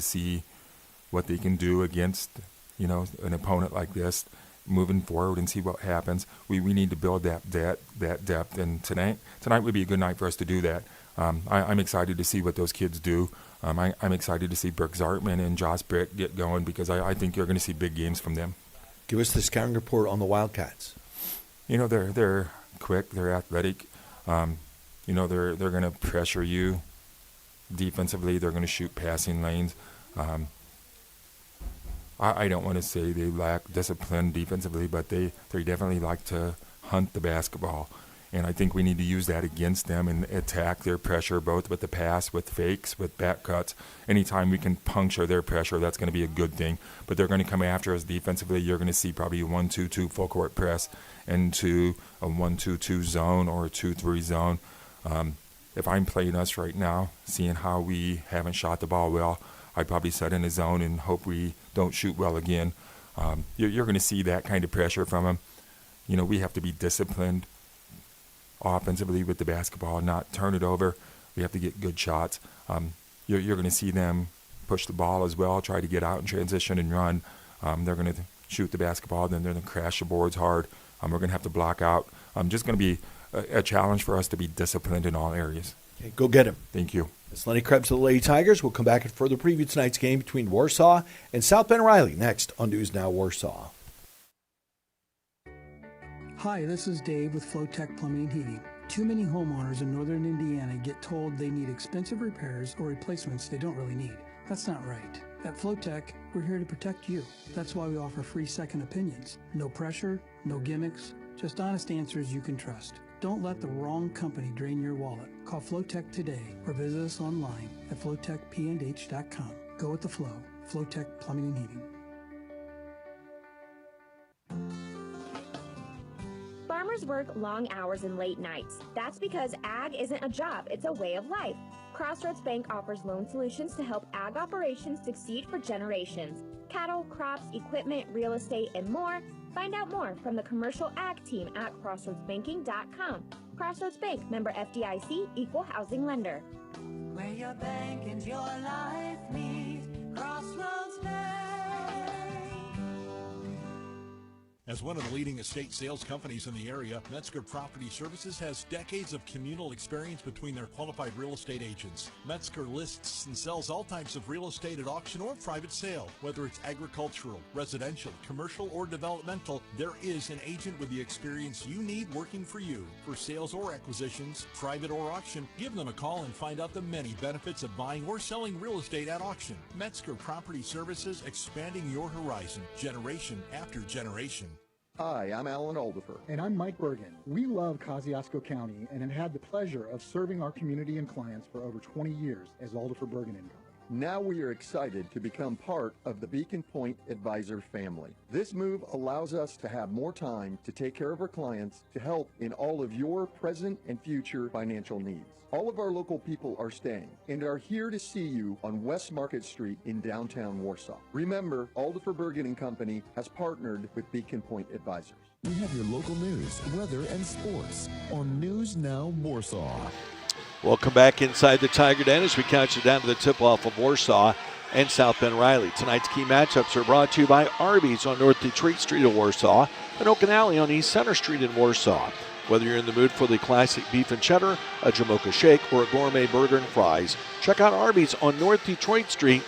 to see what they can do against, an opponent like this moving forward and see what happens. We need to build that depth, and tonight would be a good night for us to do that. I'm excited to see what those kids do. I'm excited to see Brooke Zartman and Josh Brick get going, because I think you're going to see big games from them. Give us the scouting report on the Wildcats. They're quick, they're athletic. They're going to pressure you defensively. They're going to shoot passing lanes. I don't want to say they lack discipline defensively, but they definitely like to hunt the basketball. And I think we need to use that against them and attack their pressure, both with the pass, with fakes, with back cuts. Anytime we can puncture their pressure, that's going to be a good thing. But they're going to come after us defensively. You're going to see probably a 1-2-2 full court press into a 1-2-2 zone or a 2-3 zone. If I'm playing us right now, seeing how we haven't shot the ball well, I'd probably set in a zone and hope we don't shoot well again. You're going to see that kind of pressure from them. We have to be disciplined offensively with the basketball, not turn it over. We have to get good shots. You're going to see them push the ball as well, try to get out in transition and run. They're going to shoot the basketball, then they're going to crash the boards hard. We're going to have to block out. Just going to be a challenge for us to be disciplined in all areas. Okay, go get him. Thank you. It's Lenny Krebs of the Lady Tigers. We'll come back and further preview tonight's game between Warsaw and South Bend Riley next on News Now Warsaw. Hi, this is Dave with Flowtech Plumbing and Heating. Too many homeowners in northern Indiana get told they need expensive repairs or replacements they don't really need. That's not right. At Flowtech, we're here to protect you. That's why we offer free second opinions. No pressure, no gimmicks, just honest answers you can trust. Don't let the wrong company drain your wallet. Call Flowtech today or visit us online at flowtechpndh.com. Go with the flow. Flowtech Plumbing and Heating. Farmers work long hours and late nights. That's because ag isn't a job, it's a way of life. Crossroads Bank offers loan solutions to help ag operations succeed for generations. Cattle, crops, equipment, real estate, and more. Find out more from the commercial ag team at crossroadsbanking.com. Crossroads Bank, member FDIC, equal housing lender. Where your bank and your life meet, Crossroads Bank. As one of the leading estate sales companies in the area, Metzger Property Services has decades of communal experience between their qualified real estate agents. Metzger lists and sells all types of real estate at auction or private sale. Whether it's agricultural, residential, commercial, or developmental, there is an agent with the experience you need working for you. For sales or acquisitions, private or auction, give them a call and find out the many benefits of buying or selling real estate at auction. Metzger Property Services, expanding your horizon, generation after generation. Hi, I'm Alan Aldifer. And I'm Mike Bergen. We love Kosciuszko County and have had the pleasure of serving our community and clients for over 20 years as Aldifer Bergen & Company. Now we are excited to become part of the Beacon Point Advisor family. This move allows us to have more time to take care of our clients to help in all of your present and future financial needs. All of our local people are staying and are here to see you on West Market Street in downtown Warsaw. Remember, Aldifer Bergen & Company has partnered with Beacon Point Advisors. We have your local news, weather, and sports on News Now Warsaw. Welcome back inside the Tiger Den as we count you down to the tip-off of Warsaw and South Bend Riley. Tonight's key matchups are brought to you by Arby's on North Detroit Street in Warsaw and Oak and Alley on East Center Street in Warsaw. Whether you're in the mood for the classic beef and cheddar, a Jamocha shake, or a gourmet burger and fries, check out Arby's on North Detroit Street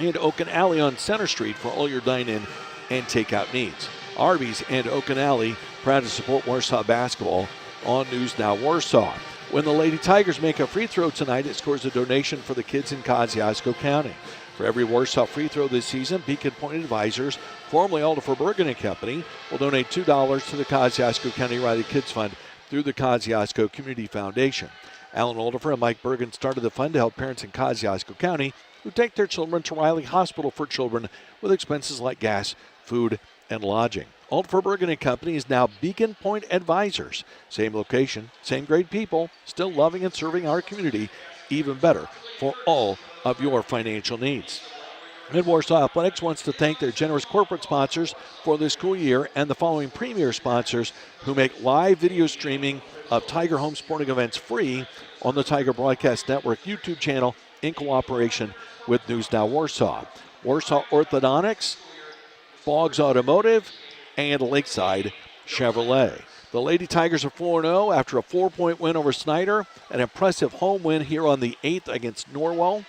and Oak and Alley on Center Street for all your dine-in and takeout needs. Arby's and Oak and Alley proud to support Warsaw basketball on News Now Warsaw. When the Lady Tigers make a free throw tonight, it scores a donation for the kids in Kosciuszko County. For every Warsaw free throw this season, Beacon Point Advisors, formerly Aldifer Bergen & Company, will donate $2 to the Kosciuszko County Riley Kids Fund through the Kosciuszko Community Foundation. Alan Aldifer and Mike Bergen started the fund to help parents in Kosciuszko County who take their children to Riley Hospital for Children with expenses like gas, food, and lodging. Aldifer Bergen & Company is now Beacon Point Advisors. Same location, same great people, still loving and serving our community, even better for all of your financial needs. Mid-Warsaw Athletics wants to thank their generous corporate sponsors for this school year and the following premier sponsors who make live video streaming of Tiger home sporting events free on the Tiger Broadcast Network YouTube channel in cooperation with News Now Warsaw. Warsaw Orthodontics, Boggs Automotive, and Lakeside Chevrolet. The Lady Tigers are 4-0 after a 4-point win over Snyder, an impressive home win here on the 8th against Norwell,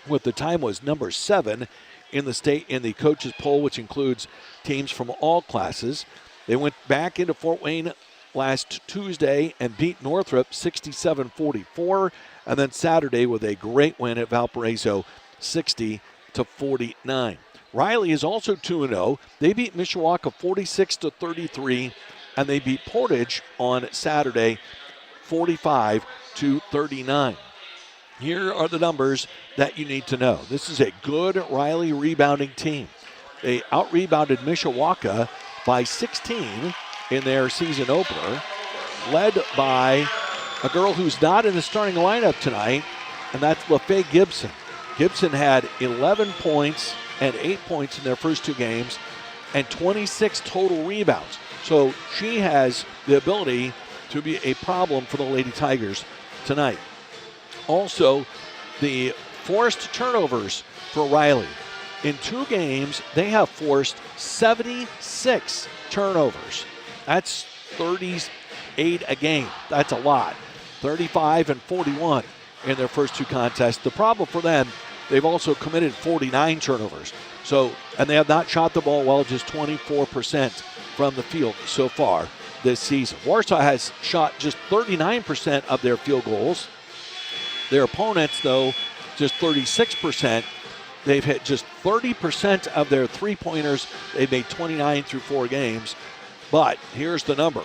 with the time was number 7 in the state in the coaches poll, which includes teams from all classes. They went back into Fort Wayne last Tuesday and beat Northrop 67-44, and then Saturday with a great win at Valparaiso 60-49. Riley is also 2-0. They beat Mishawaka 46-33, and they beat Portage on Saturday 45-39. Here are the numbers that you need to know. This is a good Riley rebounding team. They out-rebounded Mishawaka by 16 in their season opener, led by a girl who's not in the starting lineup tonight, and that's LaFay Gibson. Gibson had 11 points and 8 points in their first 2 games and 26 total rebounds. So she has the ability to be a problem for the Lady Tigers tonight. Also, the forced turnovers for Riley. In 2 games, they have forced 76 turnovers. That's 38 a game. That's a lot. 35 and 41 in their first 2 contests. The problem for them, they've also committed 49 turnovers. So, and they have not shot the ball well, just 24% from the field so far this season. Warsaw has shot just 39% of their field goals. Their opponents, though, just 36%. They've hit just 30% of their three-pointers. They've made 29 through 4 games. But here's the number.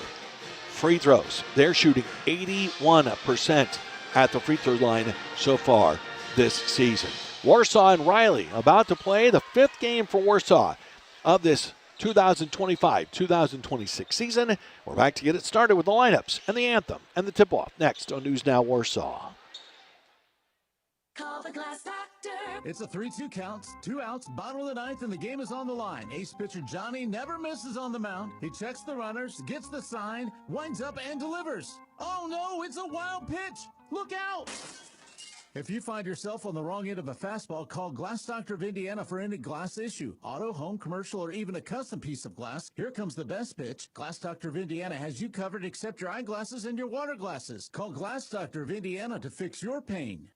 Free throws. They're shooting 81% at the free throw line so far this season. Warsaw and Riley about to play the 5th game for Warsaw of this 2025-2026 season. We're back to get it started with the lineups and the anthem and the tip-off next on News Now Warsaw. Call the Glass Doctor. It's a 3-2 count, 2 outs, bottom of the 9th, and the game is on the line. Ace pitcher Johnny never misses on the mound. He checks the runners, gets the sign, winds up and delivers. Oh no, it's a wild pitch. Look out! If you find yourself on the wrong end of a fastball, call Glass Doctor of Indiana for any glass issue. Auto, home, commercial, or even a custom piece of glass. Here comes the best pitch. Glass Doctor of Indiana has you covered except your eyeglasses and your water glasses. Call Glass Doctor of Indiana to fix your pain.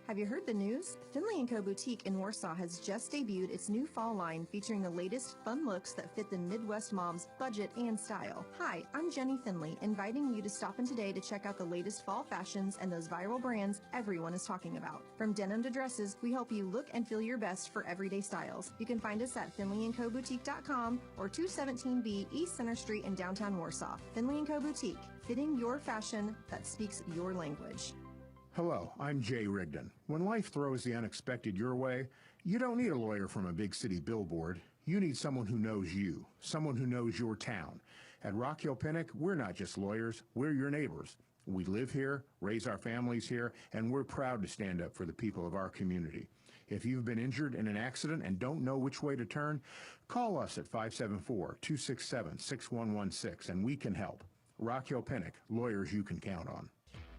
Have you heard the news? Finley & Co. Boutique in Warsaw has just debuted its new fall line featuring the latest fun looks that fit the Midwest mom's budget and style. Hi, I'm Jenny Finley, inviting you to stop in today to check out the latest fall fashions and those viral brands everyone is talking about. From denim to dresses, we help you look and feel your best for everyday styles. You can find us at finleyandcoboutique.com or 217B East Center Street in downtown Warsaw. Finley & Co. Boutique, fitting your fashion that speaks your language. Hello, I'm Jay Rigdon. When life throws the unexpected your way, you don't need a lawyer from a big city billboard. You need someone who knows you, someone who knows your town. At Rock Hill Pinnock, we're not just lawyers, we're your neighbors. We live here, raise our families here, and we're proud to stand up for the people of our community. If you've been injured in an accident and don't know which way to turn, call us at 574-267-6116 and we can help. Rock Hill Pinnock, lawyers you can count on.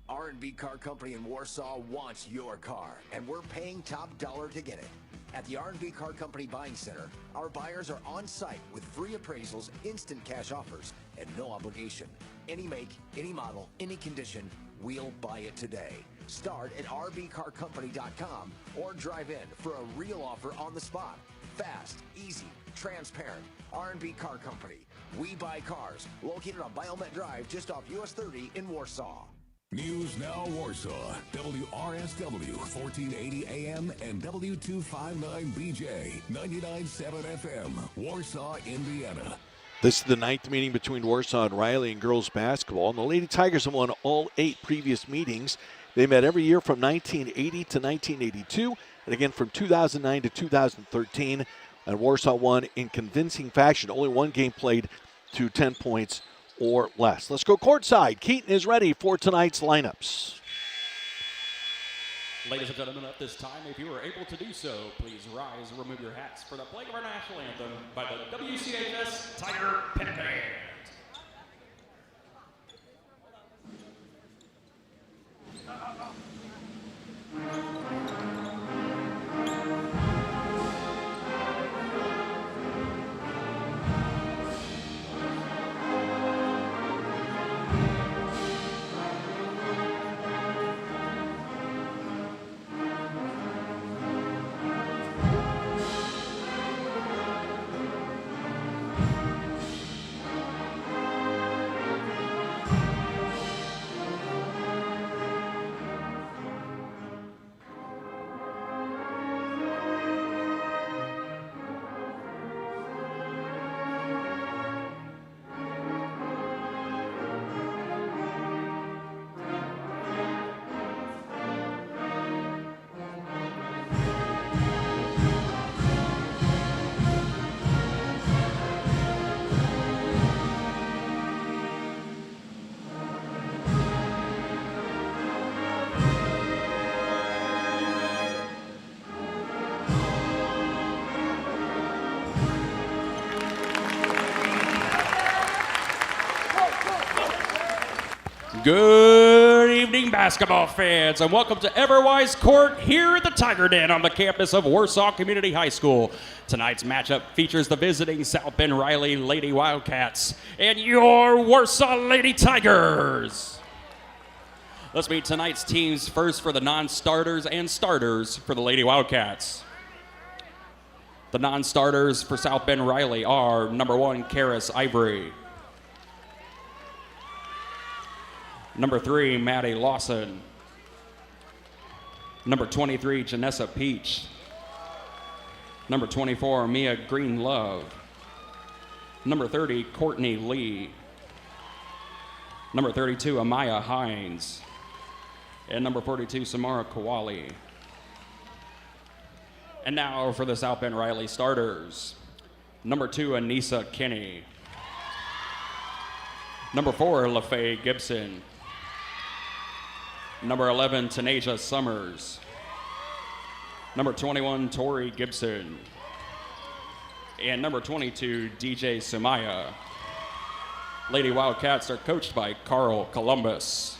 R&B Car Company in Warsaw wants your car, and we're paying top dollar to get it. At the R&B Car Company Buying Center, our buyers are on site with free appraisals, instant cash offers, and no obligation. Any make, any model, any condition, we'll buy it today. Start at rbcarcompany.com or drive in for a real offer on the spot. Fast, easy, transparent. R&B Car Company. We buy cars. Located on Biomet Drive just off US 30 in Warsaw. News Now Warsaw, WRSW, 1480 AM and W259BJ, 99.7 FM, Warsaw, Indiana. This is the 9th meeting between Warsaw and Riley in girls basketball, and the Lady Tigers have won all 8 previous meetings. They met every year from 1980 to 1982, and again from 2009 to 2013, and Warsaw won in convincing fashion. Only one game played to 10 points or less. Let's go courtside. Keaton is ready for tonight's lineups. Ladies and gentlemen, at this time, if you are able to do so, please rise and remove your hats for the playing of our national anthem by the WCHS Tiger Pit Band. Good evening, basketball fans, and welcome to Everwise Court here at the Tiger Den on the campus of Warsaw Community High School. Tonight's matchup features the visiting South Bend Riley Lady Wildcats and your Warsaw Lady Tigers. Let's meet tonight's teams first for the non-starters and starters for the Lady Wildcats. The non-starters for South Bend Riley are number 1, Karis Ivory. Number 3, Maddie Lawson. Number 23, Janessa Peach. Number 24, Mia Greenlove. Number 30, Courtney Lee. Number 32, Amaya Hines. And number 42, Samara Kawali. And now for the South Bend Riley starters. Number 2, Anissa Kinney. Number 4, LaFaye Gibson. Number 11, Tanasia Summers. Number 21, Tori Gibson. And number 22, DJ Sumaya. Lady Wildcats are coached by Carl Columbus.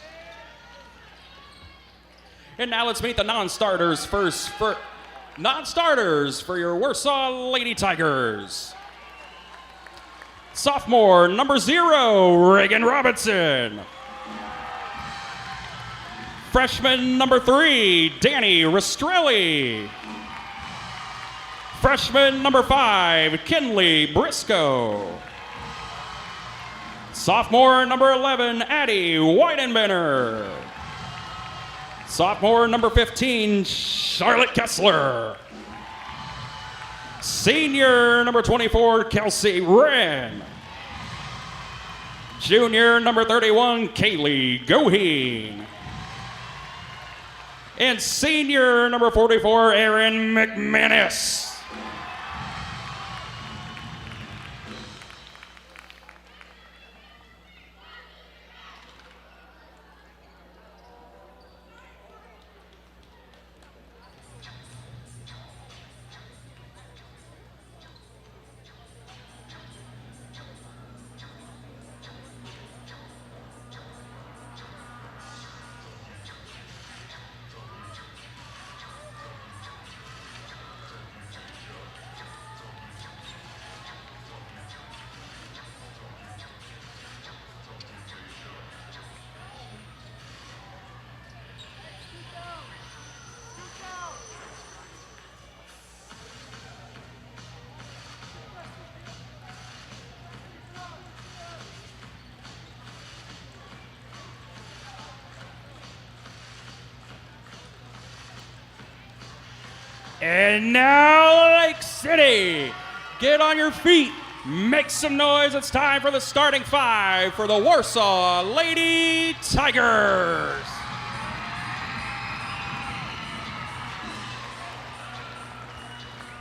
And now let's meet the non-starters first. For non-starters for your Warsaw Lady Tigers. Sophomore, number 0, Reagan Robinson. Freshman number 3, Danny Rastrelli. Freshman number 5, Kinley Briscoe. Sophomore number 11, Addie Weidenbenner. Sophomore number 15, Charlotte Kessler. Senior number 24, Kelsey Wren. Junior number 31, Kaylee Goheen. And senior number 44, Aaron McManus. And now Lake City, get on your feet, make some noise. It's time for the starting 5 for the Warsaw Lady Tigers.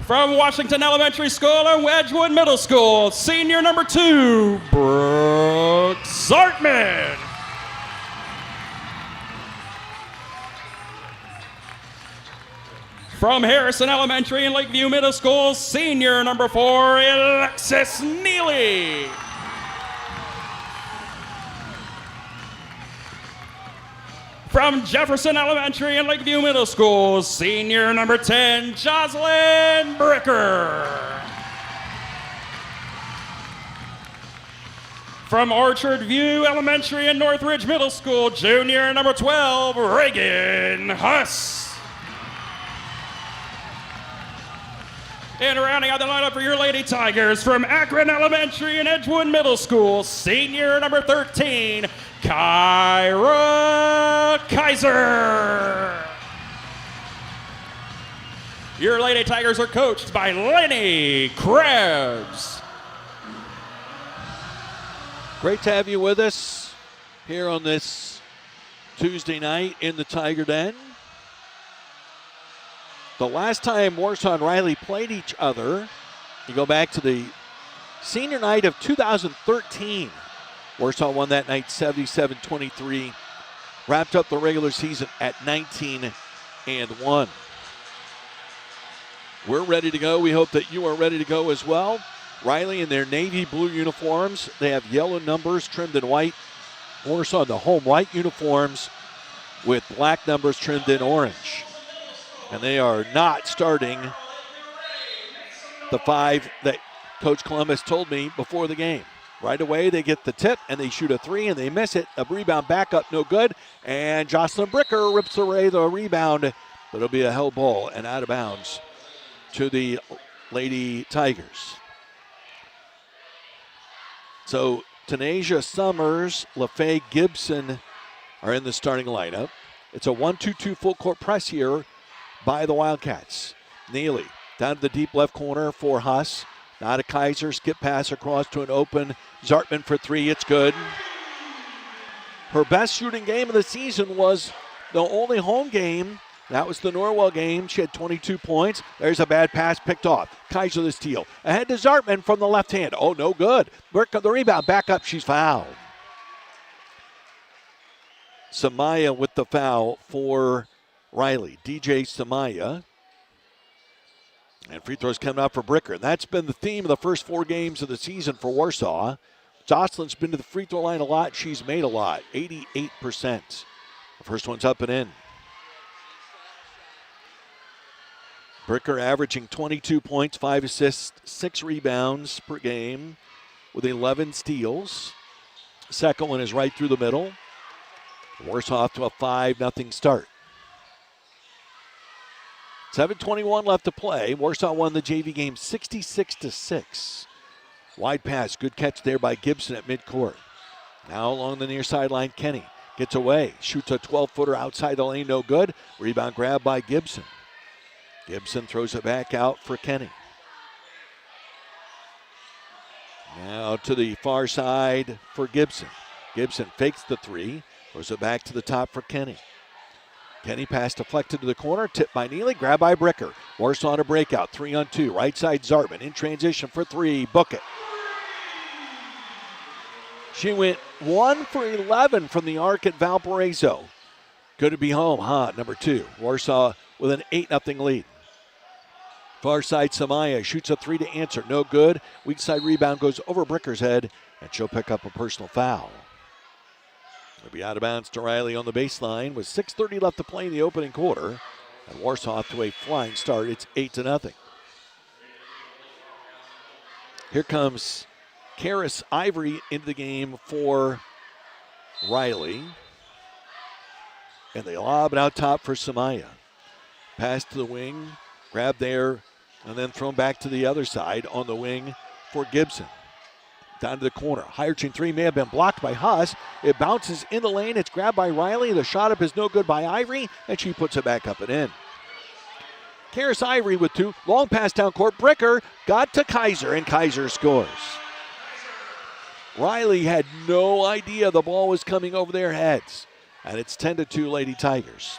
From Washington Elementary School and Wedgwood Middle School, senior number 2, Brooke Zartman. From Harrison Elementary and Lakeview Middle School, senior number 4, Alexis Neely. From Jefferson Elementary and Lakeview Middle School, senior number 10, Jocelyn Bricker. From Orchard View Elementary and Northridge Middle School, junior number 12, Reagan Huss. And rounding out the lineup for your Lady Tigers, from Akron Elementary and Edgewood Middle School, senior number 13, Kyra Kaiser. Your Lady Tigers are coached by Lenny Krebs. Great to have you with us here on this Tuesday night in the Tiger Den. The last time Warsaw and Riley played each other, you go back to the senior night of 2013. Warsaw won that night 77-23, wrapped up the regular season at 19-1. We're ready to go. We hope that you are ready to go as well. Riley in their navy blue uniforms. They have yellow numbers trimmed in white. Warsaw in the home white uniforms with black numbers trimmed in orange. And they are not starting the five that Coach Columbus told me before the game. Right away, they get the tip, and they shoot a three, and they miss it. A rebound back up, no good. And Jocelyn Bricker rips away the rebound, but it'll be a held ball and out of bounds to the Lady Tigers. So Tanasia Summers, LaFay Gibson are in the starting lineup. It's a 1-2-2 full court press here by the Wildcats. Neely down to the deep left corner for Huss. Now to Kaiser, skip pass across to an open Zartman for three. It's good. Her best shooting game of the season was the only home game. That was the Norwell game. She had 22 points. There's a bad pass picked off. Kaiser the steal. Ahead to Zartman from the left hand. Oh, no good. Bricker the rebound. Back up. She's fouled. Samaya with the foul for Riley. DJ Samaya. And free throws coming out for Bricker. And that's been the theme of the first four games of the season for Warsaw. Jocelyn's been to the free throw line a lot. She's made a lot. 88%. The first one's up and in. Bricker averaging 22 points, 5 assists, 6 rebounds per game with 11 steals. Second one is right through the middle. Warsaw off to a 5-0 start. 7:21 left to play. Warsaw won the JV game 66-6. Wide pass, good catch there by Gibson at midcourt. Now along the near sideline, Kenny gets away, shoots a 12-footer outside the lane, no good. Rebound grab by Gibson. Gibson throws it back out for Kenny. Now to the far side for Gibson. Gibson fakes the three, throws it back to the top for Kenny. Kenny pass deflected to the corner, tipped by Neely, grabbed by Bricker. Warsaw to breakout, 3-on-2. Right side Zartman in transition for three, book it. She went 1 for 11 from the arc at Valparaiso. Good to be home, huh? Number 2. Warsaw with an 8-0 lead. Far side Samaya shoots a three to answer, no good. Weak side rebound goes over Bricker's head, and she'll pick up a personal foul. It'll be out of bounds to Riley on the baseline with 6:30 left to play in the opening quarter. And Warsaw off to a flying start. It's 8-0. Here comes Karis Ivory into the game for Riley. And they lob it out top for Samaya. Pass to the wing, grab there, and then thrown back to the other side on the wing for Gibson. Down to the corner. High arching three may have been blocked by Huss. It bounces in the lane. It's grabbed by Riley. The shot up is no good by Ivory, and she puts it back up and in. Karis Ivory with two. Long pass down court. Bricker got to Kaiser, and Kaiser scores. Riley had no idea the ball was coming over their heads. And it's 10-2 Lady Tigers.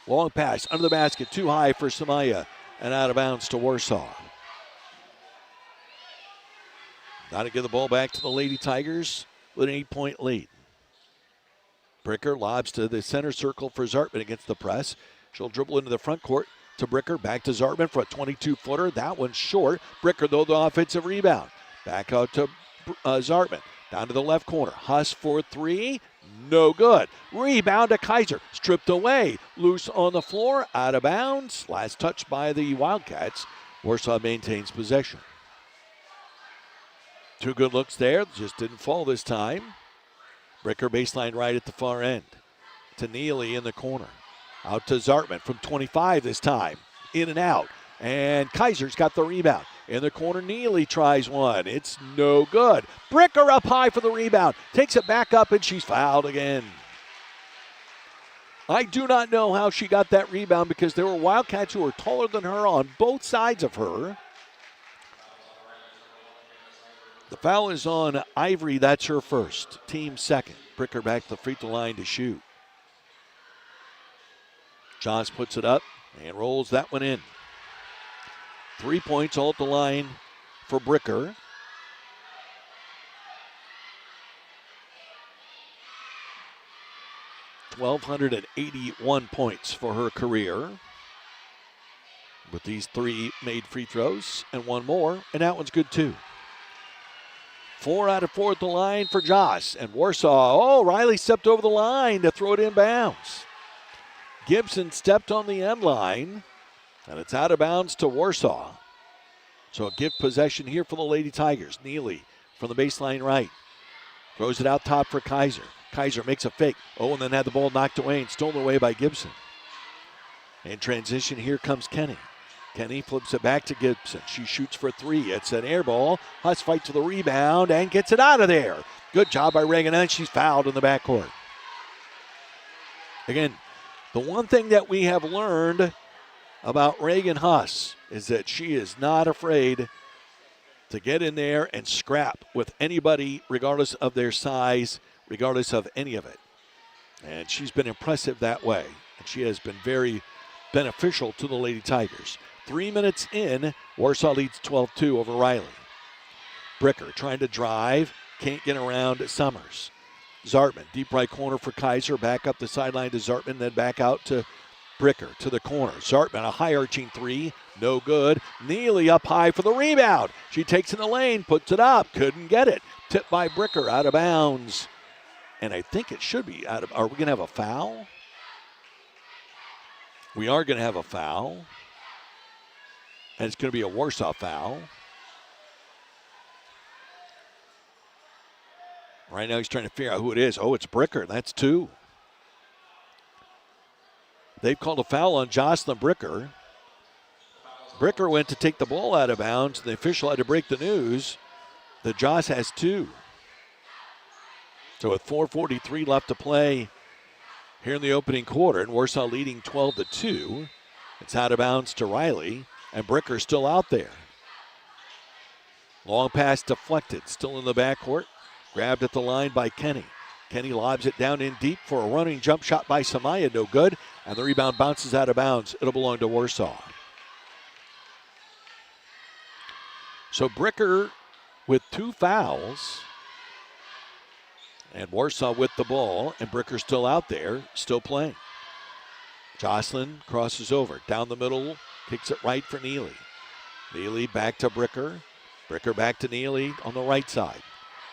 Long pass under the basket. Too high for Samaya, and out of bounds to Warsaw. Now to give the ball back to the Lady Tigers with an 8-point lead. Bricker lobs to the center circle for Zartman against the press. She'll dribble into the front court to Bricker. Back to Zartman for a 22-footer. That one's short. Bricker, though, the offensive rebound. Back out to Zartman. Down to the left corner. Huss for three. No good. Rebound to Kaiser. Stripped away. Loose on the floor. Out of bounds. Last touch by the Wildcats. Warsaw maintains possession. 2 good looks there. Just didn't fall this time. Bricker baseline right at the far end. To Neely in the corner. Out to Zartman from 25 this time. In and out. And Kaiser's got the rebound. In the corner, Neely tries one. It's no good. Bricker up high for the rebound. Takes it back up, and she's fouled again. I do not know how she got that rebound because there were Wildcats who were taller than her on both sides of her. The foul is on Ivory. That's her first. Team second. Bricker back to the free throw line to shoot. Joss puts it up and rolls that one in. 3 points all at the line for Bricker. .181 points for her career. With these 3 made free throws and 1 more, and that one's good too. 4 out of 4 at the line for Joss. And Warsaw, Riley stepped over the line to throw it in bounds. Gibson stepped on the end line, and it's out of bounds to Warsaw. So a gift possession here for the Lady Tigers. Neely from the baseline right. Throws it out top for Kaiser. Kaiser makes a fake. And then had the ball knocked away and stolen away by Gibson. In transition, here comes Kenny. Kenny flips it back to Gibson. She shoots for 3. It's an air ball. Huss fights to the rebound and gets it out of there. Good job by Reagan, and she's fouled in the backcourt. Again, the one thing that we have learned about Reagan Huss is that she is not afraid to get in there and scrap with anybody, regardless of their size, regardless of any of it. And she's been impressive that way. And she has been very beneficial to the Lady Tigers. 3 minutes in, Warsaw leads 12-2 over Riley. Bricker trying to drive, can't get around Summers. Zartman, deep right corner for Kaiser, back up the sideline to Zartman, then back out to Bricker to the corner. Zartman, a high arching 3, no good. Neely up high for the rebound. She takes in the lane, puts it up, couldn't get it. Tipped by Bricker, out of bounds. And I think it should be out of, are we going to have a foul? We are going to have a foul. And it's going to be a Warsaw foul. Right now he's trying to figure out who it is. It's Bricker. That's 2. They've called a foul on Jocelyn Bricker. Bricker went to take the ball out of bounds. The official had to break the news that Joss has 2. So with 4:43 left to play here in the opening quarter, and Warsaw leading 12-2, it's out of bounds to Riley, and Bricker's still out there. Long pass deflected, still in the backcourt. Grabbed at the line by Kenny. Kenny lobs it down in deep for a running jump shot by Samaya, no good. And the rebound bounces out of bounds. It'll belong to Warsaw. So Bricker with 2 fouls. And Warsaw with the ball. And Bricker's still out there, still playing. Jocelyn crosses over. Down the middle, kicks it right for Neely. Neely back to Bricker. Bricker back to Neely on the right side.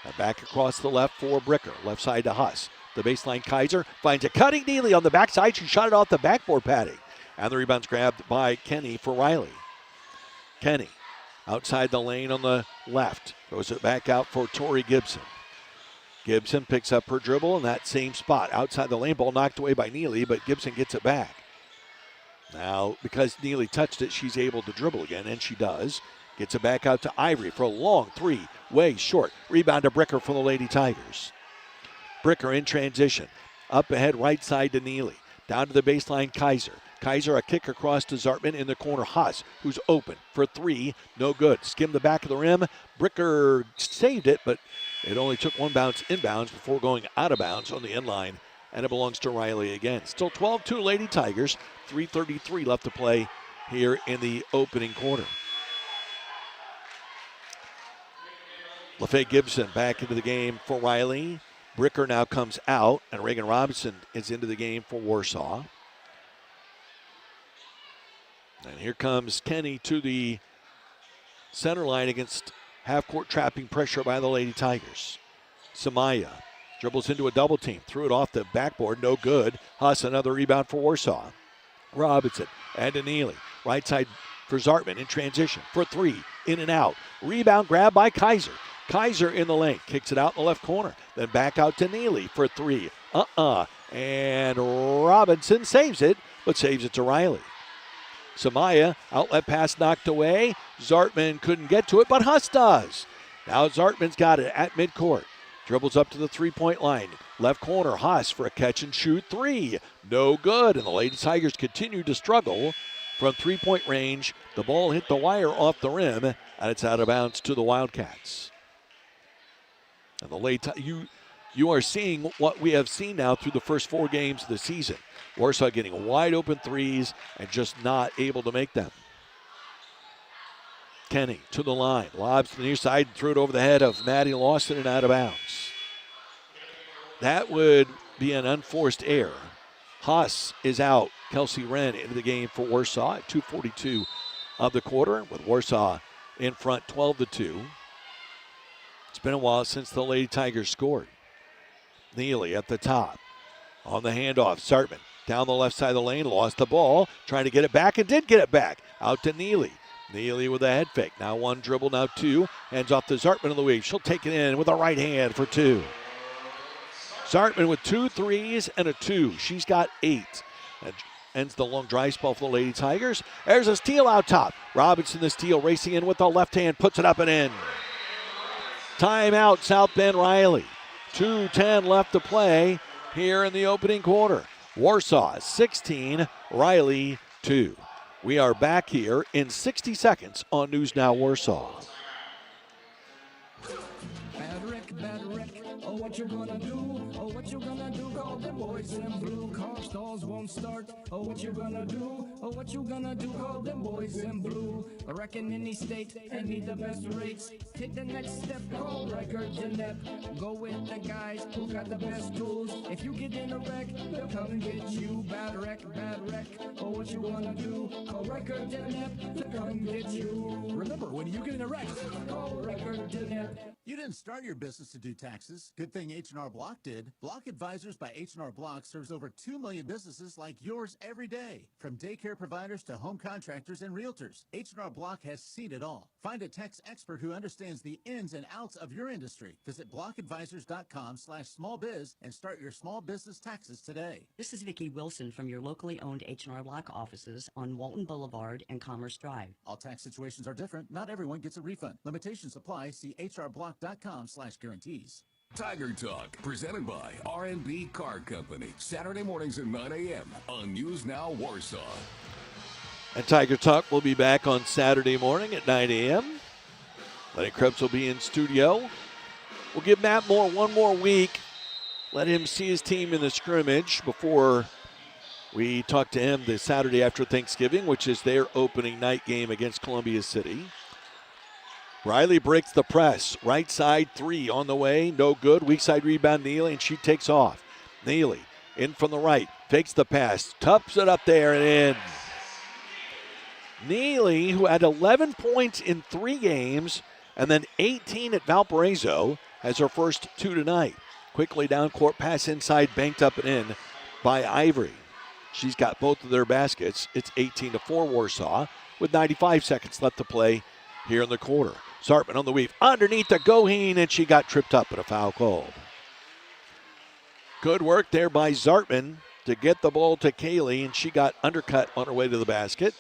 And back across the left for Bricker. Left side to Huss. The baseline, Kaiser finds a cutting Neely on the backside. She shot it off the backboard padding. And the rebound's grabbed by Kenny for Riley. Kenny outside the lane on the left. Throws it back out for Tori Gibson. Gibson picks up her dribble in that same spot. Outside the lane, ball knocked away by Neely, but Gibson gets it back. Now, because Neely touched it, she's able to dribble again, and she does. Gets it back out to Ivory for a long 3, way short. Rebound to Bricker for the Lady Tigers. Bricker in transition. Up ahead, right side to Neely. Down to the baseline, Kaiser. Kaiser, a kick across to Zartman in the corner. Huss, who's open for 3. No good. Skimmed the back of the rim. Bricker saved it, but it only took 1 bounce inbounds before going out of bounds on the end line, and it belongs to Riley again. Still 12-2 Lady Tigers. 3:33 left to play here in the opening quarter. LaFay Gibson back into the game for Riley. Bricker now comes out, and Reagan Robinson is into the game for Warsaw. And here comes Kenny to the center line against half-court trapping pressure by the Lady Tigers. Samaya Dribbles into a double team. Threw it off the backboard. No good. Huss, another rebound for Warsaw. Robinson and to Neely. Right side for Zartman in transition for three. In and out. Rebound grab by Kaiser. Kaiser in the lane. Kicks it out in the left corner. Then back out to Neely for three. And Robinson saves it, but saves it to Riley. Samaya, outlet pass knocked away. Zartman couldn't get to it, but Huss does. Now Zartman's got it at midcourt. Dribbles up to the three-point line. Left corner, Huss for a catch-and-shoot three. No good, and the Lady Tigers continue to struggle from three-point range. The ball hit the wire off the rim, and it's out of bounds to the Wildcats. And the Lady you are seeing what we have seen now through the first 4 games of the season. Warsaw getting wide open threes and just not able to make them. Kenny to the line, lobs to the near side and threw it over the head of Maddie Lawson and out of bounds. That would be an unforced error. Huss is out. Kelsey Wren into the game for Warsaw at 2:42 of the quarter, with Warsaw in front 12-2. It's been a while since the Lady Tigers scored. Neely at the top. On the handoff, Zartman down the left side of the lane, lost the ball, trying to get it back and did get it back. Out to Neely. Neely with a head fake. Now one dribble, now two. Hands off to Zartman on the wing. She'll take it in with a right hand for two. Zartman with 2 threes and a 2. She's got 8. And ends the long dry spell for the Lady Tigers. There's a steal out top. Robinson the steal, racing in with the left hand, puts it up and in. Timeout, South Bend Riley. 2:10 left to play here in the opening quarter. Warsaw 16, Riley 2. We are back here in 60 seconds on News Now Warsaw. Bad wreck, oh what you gonna do, oh what you gonna do, call the boys in blue, car stalls won't start, oh what you gonna do, oh what you gonna do, call the boys in blue, I reckon any state and need the best rates, take the next step, call Record Jeanette, go with the guys who got the best tools, if you get in a wreck, they'll come and get you, bad wreck, oh what you gonna do, call Record Jeanette, to come get you. Remember, when you get in a wreck, call Record Jeanette. You didn't start your business to do taxes. Good thing H&R Block did. Block Advisors by H&R Block serves over 2 million businesses like yours every day. From daycare providers to home contractors and realtors, H&R Block has seen it all. Find a tax expert who understands the ins and outs of your industry. Visit blockadvisors.com/smallbiz and start your small business taxes today. This is Vicki Wilson from your locally owned H&R Block offices on Walton Boulevard and Commerce Drive. All tax situations are different. Not everyone gets a refund. Limitations apply. See hrblock.com/guarantees. Tiger Talk, presented by R&B Car Company. Saturday mornings at 9 a.m. on News Now Warsaw. And Tiger Talk will be back on Saturday morning at 9 a.m. Lenny Krebs will be in studio. We'll give Matt Moore one more week. Let him see his team in the scrimmage before we talk to him the Saturday after Thanksgiving, which is their opening night game against Columbia City. Riley breaks the press. Right side three on the way. No good. Weak side rebound, Neely, and she takes off. Neely in from the right. Fakes the pass. Tups it up there and in. Neely, who had 11 points in 3 games and then 18 at Valparaiso, has her first 2 tonight. Quickly down court pass inside, banked up and in by Ivory. She's got both of their baskets. It's 18-4 Warsaw with 95 seconds left to play here in the quarter. Zartman on the weave, underneath the Goheen, and she got tripped up and a foul called. Good work there by Zartman to get the ball to Kaylee, and she got undercut on her way to the basket.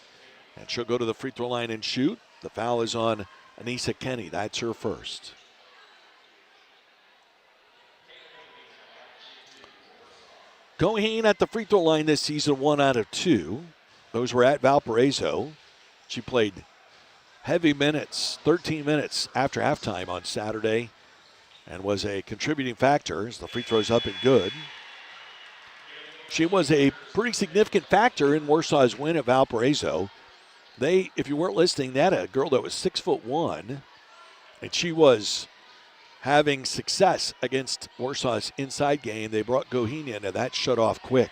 And she'll go to the free throw line and shoot. The foul is on Anissa Kenny. That's her first. Goheen at the free throw line this season, 1 out of 2. Those were at Valparaiso. She played heavy minutes, 13 minutes after halftime on Saturday, and was a contributing factor as the free throw's up and good. She was a pretty significant factor in Warsaw's win at Valparaiso. They, if you weren't listening, they had a girl that was 6'1", and she was having success against Warsaw's inside game. They brought Goheen in, and that shut off quick.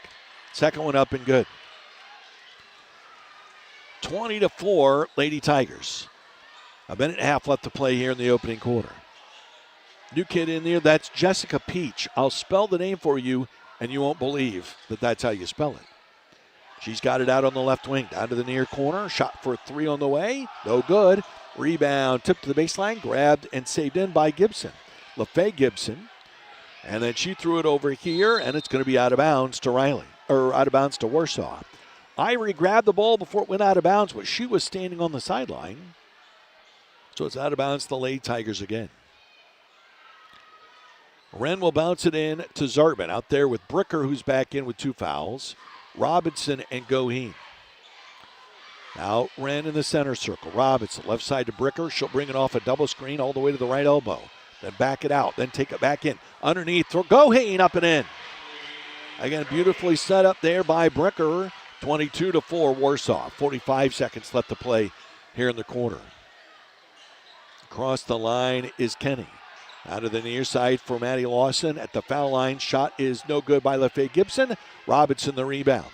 Second one up and good. 20-4 Lady Tigers. A minute and a half left to play here in the opening quarter. New kid in there, that's Jessica Peach. I'll spell the name for you, and you won't believe that that's how you spell it. She's got it out on the left wing, down to the near corner. Shot for 3 on the way. No good. Rebound, tipped to the baseline, grabbed and saved in by Gibson. LaFay Gibson. And then she threw it over here, and it's going to be out of bounds to out of bounds to Warsaw. Ivory grabbed the ball before it went out of bounds, but she was standing on the sideline. So it's out of bounds to the Lady Tigers again. Wren will bounce it in to Zartman out there with Bricker, who's back in with 2 fouls. Robinson and Goheen. Now Wren in the center circle. Robinson left side to Bricker. She'll bring it off a double screen all the way to the right elbow. Then back it out. Then take it back in. Underneath. Goheen up and in. Again, beautifully set up there by Bricker. 22-4 Warsaw. 45 seconds left to play here in the quarter. Across the line is Kenny. Out of the near side for Maddie Lawson at the foul line. Shot is no good by LaFay Gibson. Robinson the rebound.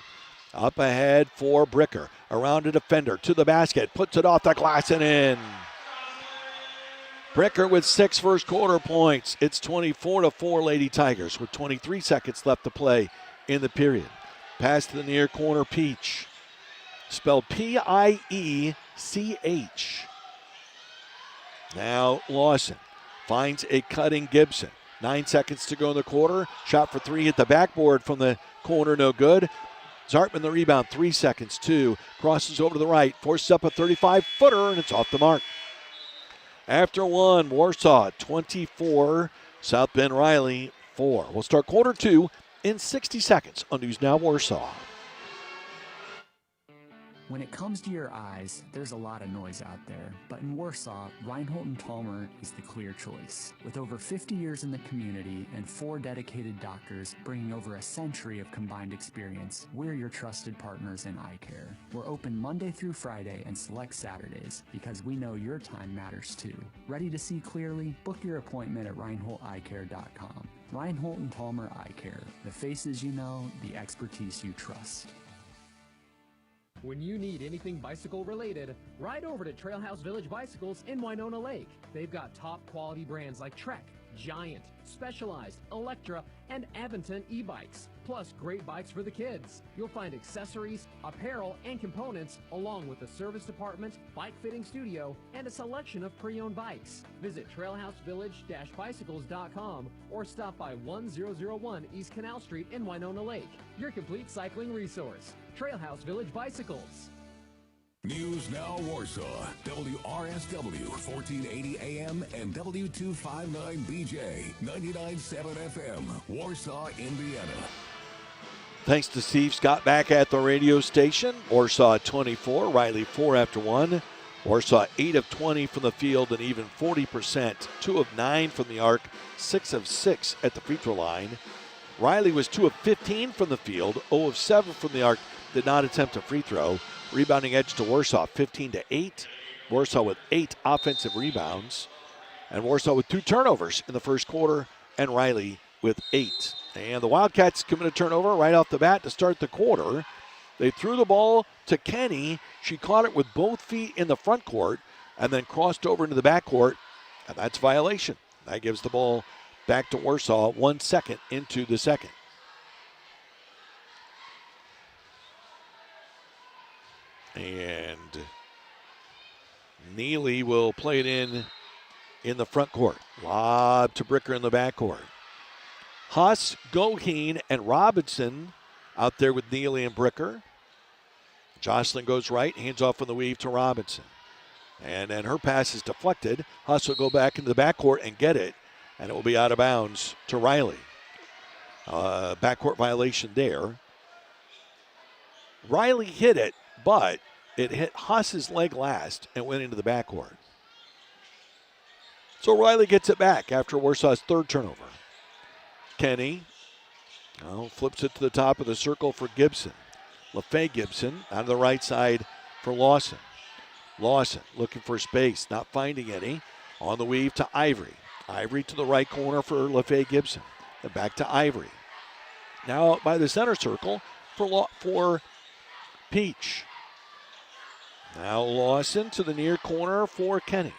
Up ahead for Bricker. Around a defender to the basket. Puts it off the glass and in. Bricker with 6 first quarter points. It's 24-4 Lady Tigers with 23 seconds left to play in the period. Pass to the near corner, Peach. Spelled Piech. Now Lawson finds a cutting Gibson. 9 seconds to go in the quarter. Shot for 3 at the backboard from the corner, no good. Zartman the rebound, 3 seconds, 2. Crosses over to the right, forces up a 35-footer, and it's off the mark. After 1, Warsaw 24, South Bend Riley 4. We'll start quarter 2 in 60 seconds on News Now Warsaw. When it comes to your eyes, there's a lot of noise out there, but in Warsaw, Reinhold and Talmer is the clear choice. With over 50 years in the community and 4 dedicated doctors bringing over a century of combined experience, we're your trusted partners in eye care. We're open Monday through Friday and select Saturdays because we know your time matters too. Ready to see clearly? Book your appointment at ReinholdEyeCare.com. Reinhold and Talmer Eye Care, the faces you know, the expertise you trust. When you need anything bicycle related, ride over to Trailhouse Village Bicycles in Winona Lake. They've got top quality brands like Trek, Giant, Specialized, Electra, and Aventon e-bikes, plus great bikes for the kids. You'll find accessories, apparel, and components, along with a service department, bike fitting studio, and a selection of pre-owned bikes. Visit trailhousevillage-bicycles.com or stop by 1001 East Canal Street in Winona Lake. Your complete cycling resource. Trailhouse Village Bicycles. News Now Warsaw, WRSW, 1480 AM and W259BJ, 99.7 FM, Warsaw, Indiana. Thanks to Steve Scott back at the radio station. Warsaw 24, Riley 4 after 1. Warsaw 8 of 20 from the field and even 40%. 2 of 9 from the arc, 6 of 6 at the free throw line. Riley was 2 of 15 from the field, 0 of 7 from the arc, did not attempt a free throw. Rebounding edge to Warsaw, 15-8. Warsaw with 8 offensive rebounds. And Warsaw with 2 turnovers in the first quarter, and Riley with 8. And the Wildcats commit a turnover right off the bat to start the quarter. They threw the ball to Kenny. She caught it with both feet in the front court and then crossed over into the back court, and that's violation. That gives the ball back to Warsaw 1 second into the second. And Neely will play it in the front court. Lob to Bricker in the back court. Huss, Goheen, and Robinson out there with Neely and Bricker. Jocelyn goes right, hands off on the weave to Robinson. And then her pass is deflected. Huss will go back into the backcourt and get it, and it will be out of bounds to Riley. Backcourt violation there. Riley hit it, but it hit Huss's leg last and went into the backcourt. So Riley gets it back after Warsaw's third turnover. Kenny flips it to the top of the circle for Gibson. LaFay Gibson out of the right side for Lawson. Lawson looking for space, not finding any. On the weave to Ivory. Ivory to the right corner for LaFay Gibson. Then back to Ivory. Now out by the center circle for Peach. Now Lawson to the near corner for Kenny.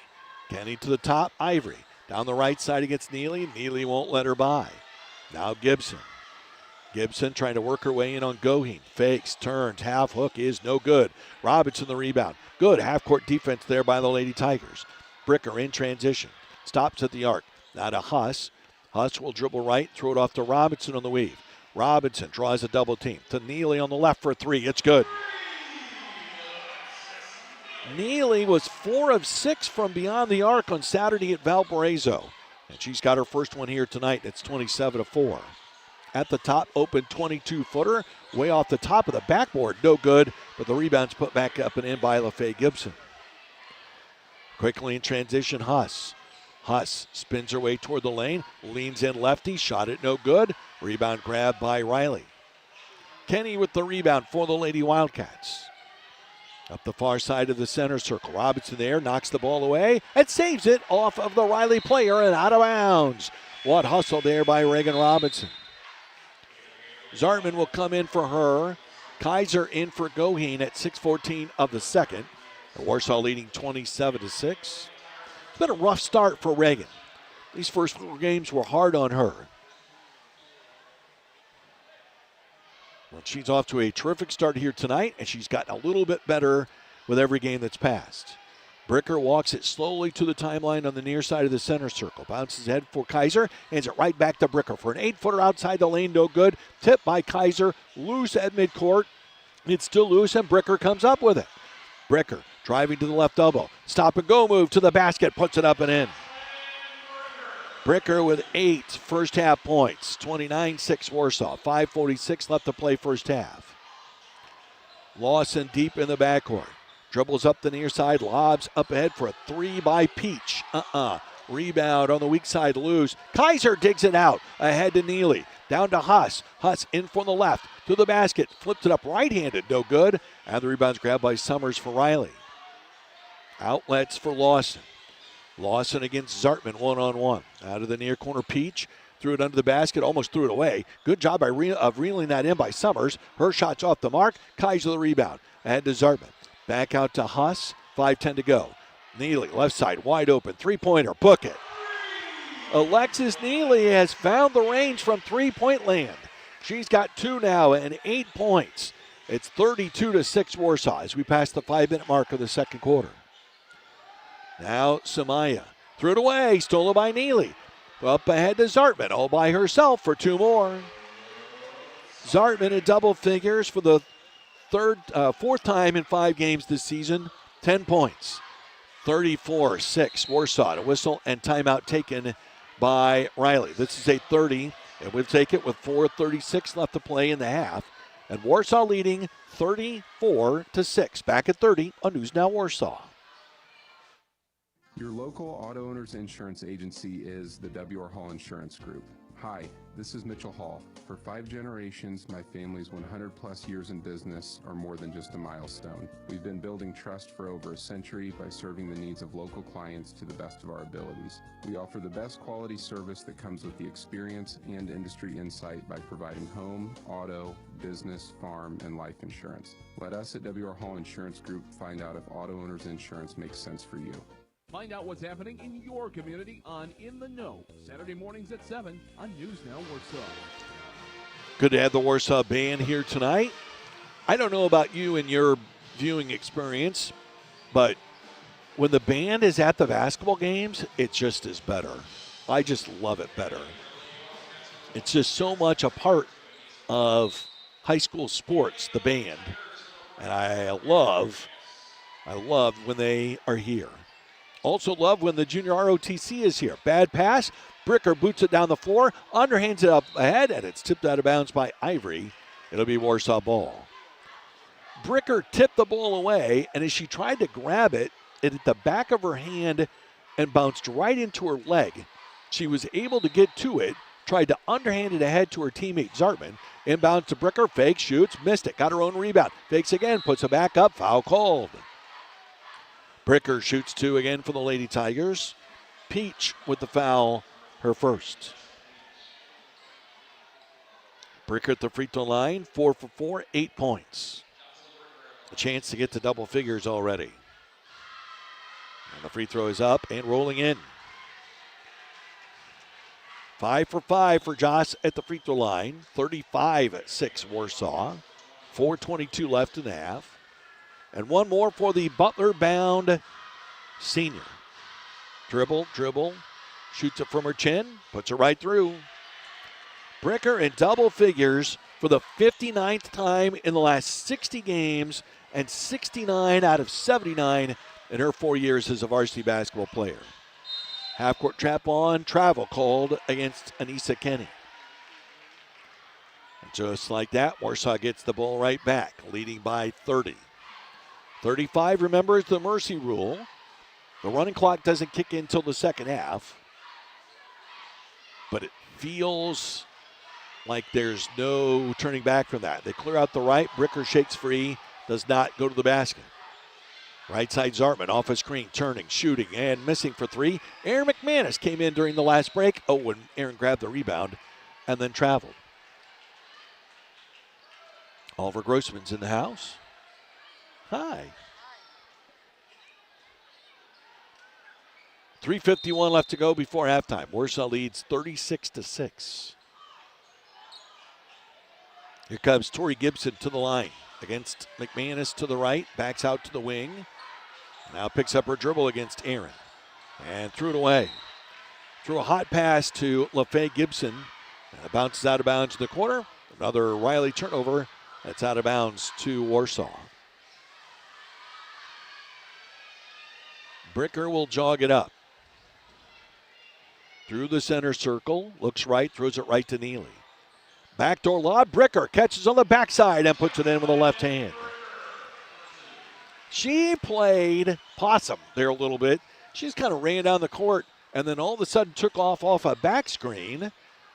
Kenny to the top, Ivory. Down the right side against Neely. Neely won't let her by. Now Gibson. Gibson trying to work her way in on Goheen. Fakes, turns, half hook is no good. Robinson the rebound. Good half-court defense there by the Lady Tigers. Bricker in transition. Stops at the arc. Now to Huss. Huss will dribble right, throw it off to Robinson on the weave. Robinson draws a double team. To Neely on the left for 3. It's good. Neely was 4 of 6 from beyond the arc on Saturday at Valparaiso. And she's got her first one here tonight. It's 27-4. At the top, open 22-footer. Way off the top of the backboard. No good, but the rebound's put back up and in by LaFay Gibson. Quickly in transition, Huss. Huss spins her way toward the lane. Leans in lefty. Shot it no good. Rebound grabbed by Riley. Kenny with the rebound for the Lady Wildcats. Up the far side of the center circle. Robinson there knocks the ball away and saves it off of the Riley player and out of bounds. What hustle there by Reagan Robinson. Zartman will come in for her. Kaiser in for Goheen at 6:14 of the second. Warsaw leading 27-6. It's been a rough start for Reagan. These first 4 games were hard on her. Well, she's off to a terrific start here tonight, and she's gotten a little bit better with every game that's passed. Bricker walks it slowly to the timeline on the near side of the center circle. Bounces ahead for Kaiser. Hands it right back to Bricker for an 8-footer outside the lane. No good. Tipped by Kaiser. Loose at midcourt. It's still loose, and Bricker comes up with it. Bricker driving to the left elbow. Stop and go move to the basket. Puts it up and in. Bricker with 8 first half points. 29-6 Warsaw. 5:46 left to play first half. Lawson deep in the backcourt. Dribbles up the near side, lobs up ahead for a 3 by Peach. Rebound on the weak side, loose. Kaiser digs it out. Ahead to Neely. Down to Huss. Huss in from the left to the basket. Flips it up right-handed, no good. And the rebound's grabbed by Summers for Riley. Outlets for Lawson. Lawson against Zartman, one-on-one. Out of the near corner, Peach. Threw it under the basket, almost threw it away. Good job of reeling that in by Summers. Her shot's off the mark. Kaiser the rebound. Ahead to Zartman. Back out to Huss. 5:10 to go. Neely, left side, wide open. 3-pointer, book it. Alexis Neely has found the range from three-point land. She's got 2 now and 8 points. It's 32-6 Warsaw as we pass the 5-minute mark of the second quarter. Now Samaya. Threw it away, stolen by Neely. Up ahead to Zartman, all by herself for 2 more. Zartman in double figures for the fourth time in 5 games this season. 10 points. 34-6 Warsaw. A whistle and timeout taken by Riley. This is a 30, and we'll take it with 4:36 left to play in the half. And Warsaw leading 34-6. Back at 30 on News Now Warsaw. Your local auto owners insurance agency is the W.R. Hall Insurance Group. Hi, this is Mitchell Hall. For 5 generations, my family's 100-plus years in business are more than just a milestone. We've been building trust for over a century by serving the needs of local clients to the best of our abilities. We offer the best quality service that comes with the experience and industry insight by providing home, auto, business, farm, and life insurance. Let us at W.R. Hall Insurance Group find out if auto owners insurance makes sense for you. Find out what's happening in your community on In the Know, Saturday mornings at 7 on News Now Warsaw. Good to have the Warsaw Band here tonight. I don't know about you and your viewing experience, but when the band is at the basketball games, it just is better. I just love it better. It's just so much a part of high school sports, the band. And I love when they are here. Also love when the junior ROTC is here. Bad pass. Bricker boots it down the floor. Underhands it up ahead, and it's tipped out of bounds by Ivory. It'll be Warsaw ball. Bricker tipped the ball away, and as she tried to grab it, it hit the back of her hand and bounced right into her leg. She was able to get to it, tried to underhand it ahead to her teammate Zartman. Inbound to Bricker, fake, shoots, missed it, got her own rebound. Fakes again, puts it back up, foul called. Bricker shoots 2 again for the Lady Tigers. Peach with the foul, her first. Bricker at the free throw line, 4 for 4, 8 points. A chance to get to double figures already. And the free throw is up and rolling in. 5 for 5 for Joss at the free throw line. 35-6 Warsaw. 4:22 left in the half. And one more for the Butler-bound senior. Dribble, shoots it from her chin, puts it right through. Bricker in double figures for the 59th time in the last 60 games and 69 out of 79 in her 4 years as a varsity basketball player. Half-court trap on, travel called against Anissa Kenny. And just like that, Warsaw gets the ball right back, leading by 30. 35, remember, is the mercy rule. The running clock doesn't kick in until the second half. But it feels like there's no turning back from that. They clear out the right. Bricker shakes free, does not go to the basket. Right side Zartman off a screen, turning, shooting, and missing for three. Aaron McManus came in during the last break. Oh, and Aaron grabbed the rebound and then traveled. Oliver Grossman's in the house. Hi. 3:51 left to go before halftime. Warsaw leads 36-6. Here comes Tori Gibson to the line against McManus to the right, backs out to the wing. Now picks up her dribble against Aaron and threw it away. Threw a hot pass to LaFay Gibson. And it bounces out of bounds in the corner. Another Riley turnover. That's out of bounds to Warsaw. Bricker will jog it up. Through the center circle. Looks right, throws it right to Neely. Backdoor lob. Bricker catches on the backside and puts it in with the left hand. She played possum there a little bit. She just kind of ran down the court and then all of a sudden took off a back screen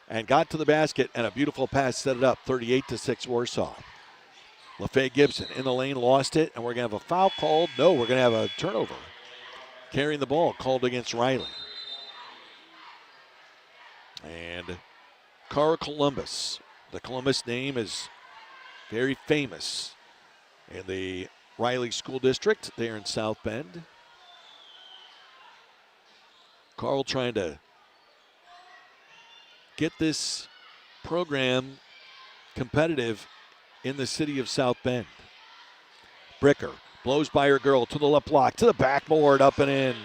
and got to the basket, and a beautiful pass set it up. 38-6 Warsaw. LaFay Gibson in the lane, lost it, and we're going to have a foul called. No, we're going to have a turnover. Carrying the ball called against Riley. And Cara Columbus. The Columbus name is very famous in the Riley School District there in South Bend. Carl trying to get this program competitive in the city of South Bend. Bricker blows by her girl to the left block, to the backboard, up and in.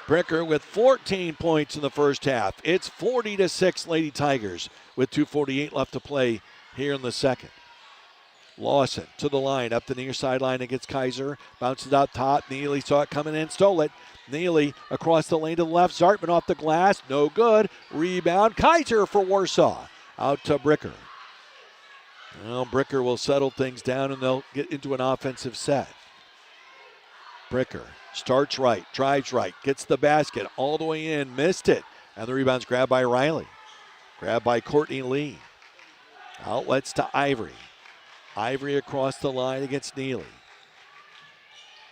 Bricker with 14 points in the first half. It's 40-6 Lady Tigers with 2:48 left to play here in the second. Lawson to the line, up the near sideline against Kaiser. Bounces out top. Neely saw it coming in, stole it. Neely across the lane to the left. Zartman off the glass, no good. Rebound, Kaiser for Warsaw. Out to Bricker. Well, Bricker will settle things down and they'll get into an offensive set. Bricker starts right, drives right, gets the basket all the way in, missed it. And the rebound's grabbed by Riley. Grabbed by Courtney Lee. Outlets to Ivory. Ivory across the line against Neely.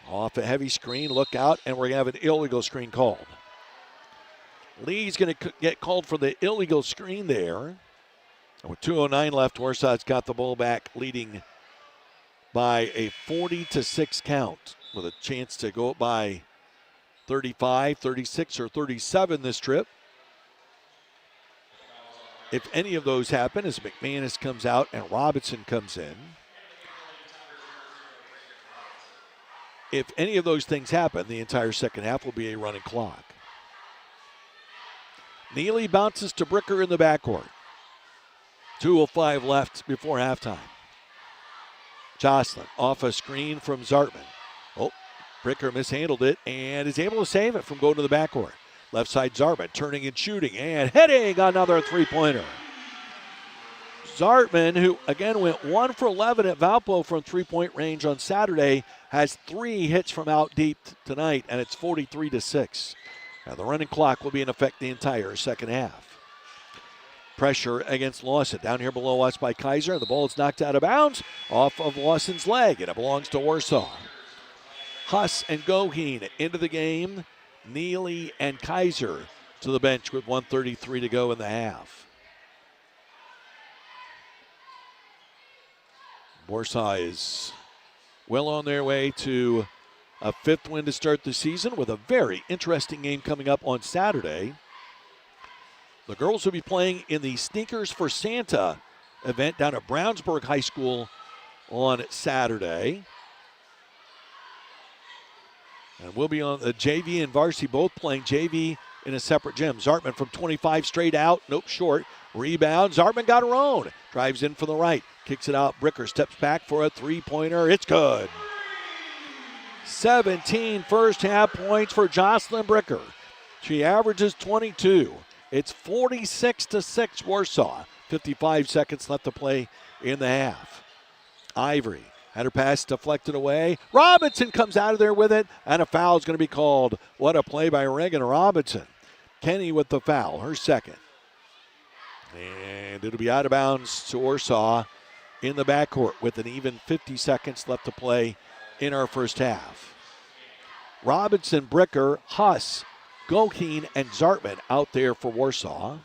Off a heavy screen, look out, and we're going to have an illegal screen called. Lee's going to get called for the illegal screen there. And with 2:09 left, Warsaw's got the ball back, leading by a 40-6 count with a chance to go up by 35, 36, or 37 this trip. If any of those happen, as McManus comes out and Robinson comes in. If any of those things happen, the entire second half will be a running clock. Neely bounces to Bricker in the backcourt. 2:05 left before halftime. Jocelyn off a screen from Zartman. Oh, Bricker mishandled it and is able to save it from going to the backcourt. Left side Zartman turning and shooting and hitting another three-pointer. Zartman, who again went 1 for 11 at Valpo from three-point range on Saturday, has 3 hits from out deep tonight, and it's 43-6. Now the running clock will be in effect the entire second half. Pressure against Lawson. Down here below us by Kaiser. The ball is knocked out of bounds off of Lawson's leg, and it belongs to Warsaw. Huss and Goheen into the game. Neely and Kaiser to the bench with 1:33 to go in the half. Warsaw is well on their way to a 5th win to start the season with a very interesting game coming up on Saturday The girls will be playing in the Sneakers for Santa event down at Brownsburg High School on Saturday. And we'll be on the JV and varsity both playing JV in a separate gym. Zartman from 25 straight out. Nope, short. Rebound. Zartman got her own. Drives in from the right. Kicks it out. Bricker steps back for a three-pointer. It's good. 17 first half points for Jocelyn Bricker. She averages 22. It's 46-6 Warsaw. 55 seconds left to play in the half. Ivory had her pass deflected away. Robinson comes out of there with it, and a foul is going to be called. What a play by Reagan Robinson. Kenny with the foul, her second. And it'll be out of bounds to Warsaw in the backcourt with an even 50 seconds left to play in our first half. Robinson, Bricker, Huss, Goheen, and Zartman out there for Warsaw.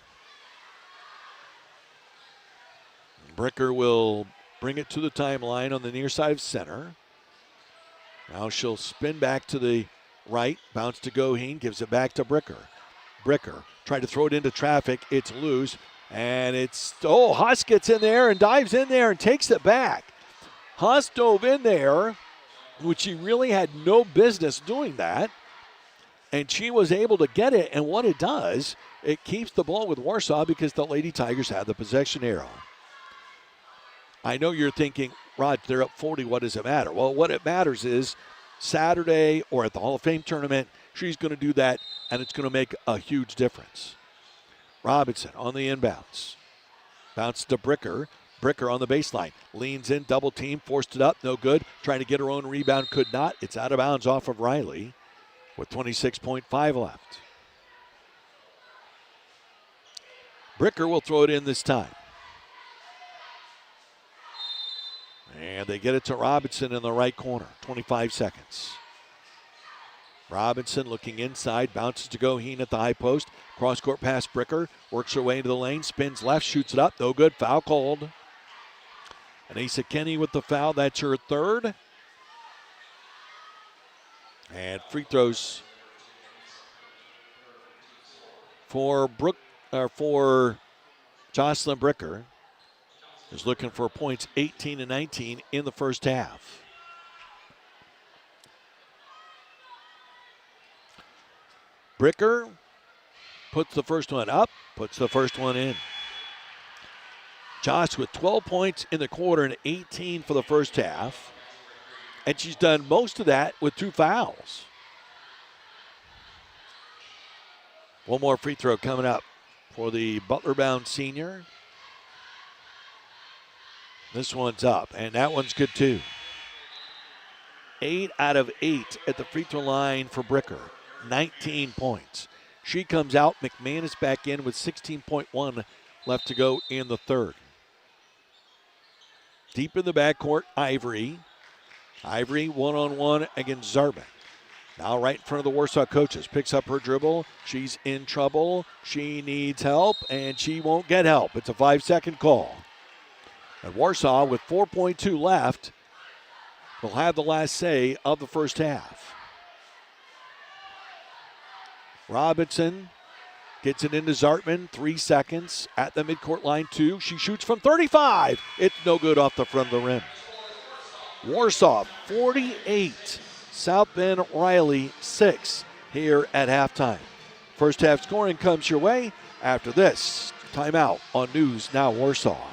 Bricker will bring it to the timeline on the near side of center. Now she'll spin back to the right, bounce to Goheen, gives it back to Bricker. Bricker tried to throw it into traffic. It's loose, and Huss gets in there and dives in there and takes it back. Huss dove in there, which she really had no business doing that, and she was able to get it, and what it does, it keeps the ball with Warsaw because the Lady Tigers have the possession arrow. I know you're thinking, Rod, they're up 40, what does it matter? Well, what it matters is Saturday or at the Hall of Fame tournament, she's going to do that, and it's going to make a huge difference. Robinson on the inbounds. Bounce to Bricker. Bricker on the baseline. Leans in, double team, forced it up, no good. Trying to get her own rebound, could not. It's out of bounds off of Riley with 26.5 left. Bricker will throw it in this time. And they get it to Robinson in the right corner. 25 seconds. Robinson looking inside, bounces to Goheen at the high post. Cross-court pass Bricker, works her way into the lane, spins left, shoots it up, no good, foul called. And Asa Kenny with the foul, that's her third. And free throws for Jocelyn Bricker. Is looking for points 18 and 19 in the first half. Bricker puts the first one up, puts the first one in. Josh with 12 points in the quarter and 18 for the first half. And she's done most of that with 2 fouls. One more free throw coming up for the Butler-bound senior. This one's up, and that one's good too. 8 out of 8 at the free throw line for Bricker. 19 points. She comes out. McManus back in with 16.1 left to go in the third. Deep in the backcourt, Ivory. Ivory one-on-one against Zartman. Now right in front of the Warsaw coaches. Picks up her dribble. She's in trouble. She needs help, and she won't get help. It's a 5-second call. And Warsaw, with 4.2 left, will have the last say of the first half. Robinson gets it into Zartman, 3 seconds at the midcourt line, 2. She shoots from 35. It's no good off the front of the rim. Warsaw, 48. South Bend Riley, 6 here at halftime. First half scoring comes your way after this timeout on News Now Warsaw.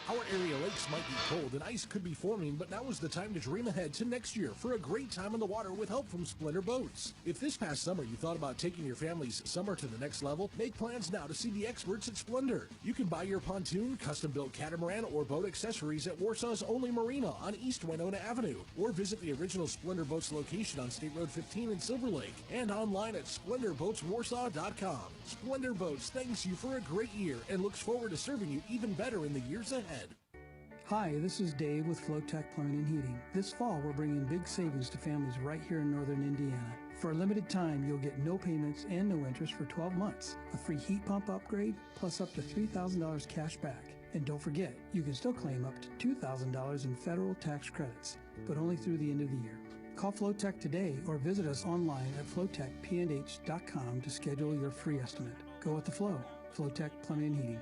Our area lakes might be cold and ice could be forming, but now is the time to dream ahead to next year for a great time on the water with help from Splendor Boats. If this past summer you thought about taking your family's summer to the next level, make plans now to see the experts at Splendor. You can buy your pontoon, custom-built catamaran, or boat accessories at Warsaw's only marina on East Winona Avenue, or visit the original Splendor Boats location on State Road 15 in Silver Lake, and online at SplendorBoatsWarsaw.com. Splendor Boats thanks you for a great year and looks forward to serving you even better in the years ahead. Hi, this is Dave with Flowtech Plumbing and Heating. This fall, we're bringing big savings to families right here in northern Indiana. For a limited time, you'll get no payments and no interest for 12 months, a free heat pump upgrade, plus up to $3,000 cash back. And don't forget, you can still claim up to $2,000 in federal tax credits, but only through the end of the year. Call Flowtech today or visit us online at flowtechpnh.com to schedule your free estimate. Go with the flow. Flowtech Plumbing and Heating.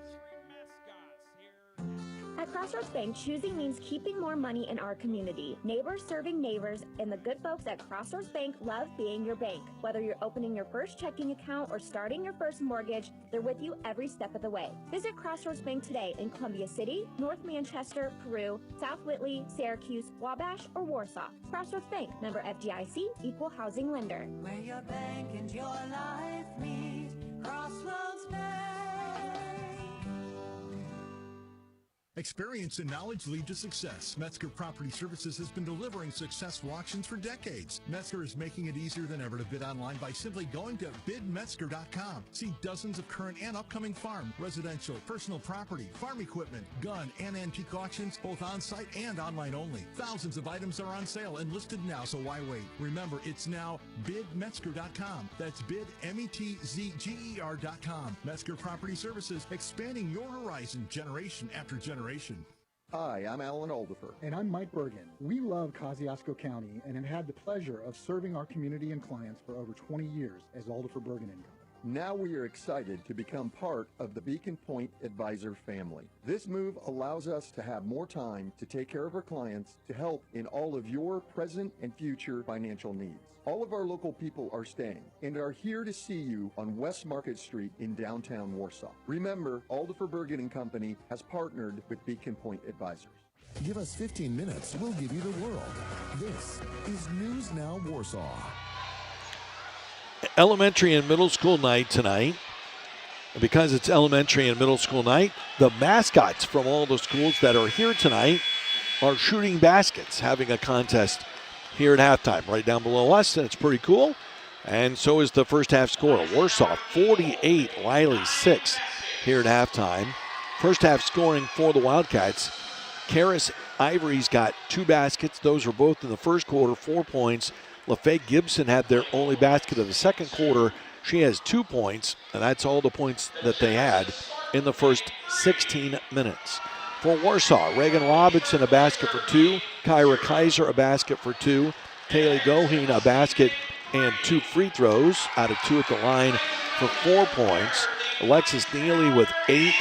At Crossroads Bank, choosing means keeping more money in our community. Neighbors serving neighbors, and the good folks at Crossroads Bank love being your bank. Whether you're opening your first checking account or starting your first mortgage, they're with you every step of the way. Visit Crossroads Bank today in Columbia City, North Manchester, Peru, South Whitley, Syracuse, Wabash, or Warsaw. Crossroads Bank, member FDIC, equal housing lender. Where your bank and your life meet. Crossroads Bank. Experience and knowledge lead to success. Metzger Property Services has been delivering successful auctions for decades. Metzger is making it easier than ever to bid online by simply going to bidmetzger.com. See dozens of current and upcoming farm, residential, personal property, farm equipment, gun, and antique auctions, both on-site and online only. Thousands of items are on sale and listed now, so why wait? Remember, it's now bidmetzger.com. That's bidmetzger.com. Metzger Property Services, expanding your horizon generation after generation. Hi, I'm Alan Aldifer. And I'm Mike Bergen. We love Kosciuszko County and have had the pleasure of serving our community and clients for over 20 years as Aldifer Bergen & Company. Now we are excited to become part of the Beacon Point Advisor family. This move allows us to have more time to take care of our clients to help in all of your present and future financial needs. All of our local people are staying and are here to see you on West Market Street in downtown Warsaw. Remember, Aldifer Bergen & Company has partnered with Beacon Point Advisors. Give us 15 minutes, we'll give you the world. This is News Now Warsaw. Elementary and middle school night tonight. And because it's elementary and middle school night, the mascots from all the schools that are here tonight are shooting baskets, having a contest here at halftime. Right down below us, and it's pretty cool. And so is the first half score. Warsaw 48, Riley 6 here at halftime. First half scoring for the Wildcats. Karis Ivory's got 2 baskets. Those were both in the first quarter, 4 points. LaFay Gibson had their only basket of the second quarter. She has 2 points, and that's all the points that they had in the first 16 minutes. For Warsaw, Reagan Robinson a basket for 2. Kyra Kaiser a basket for 2. Kaylee Goheen a basket and 2 free throws out of 2 at the line for 4 points. Alexis Neely with 8.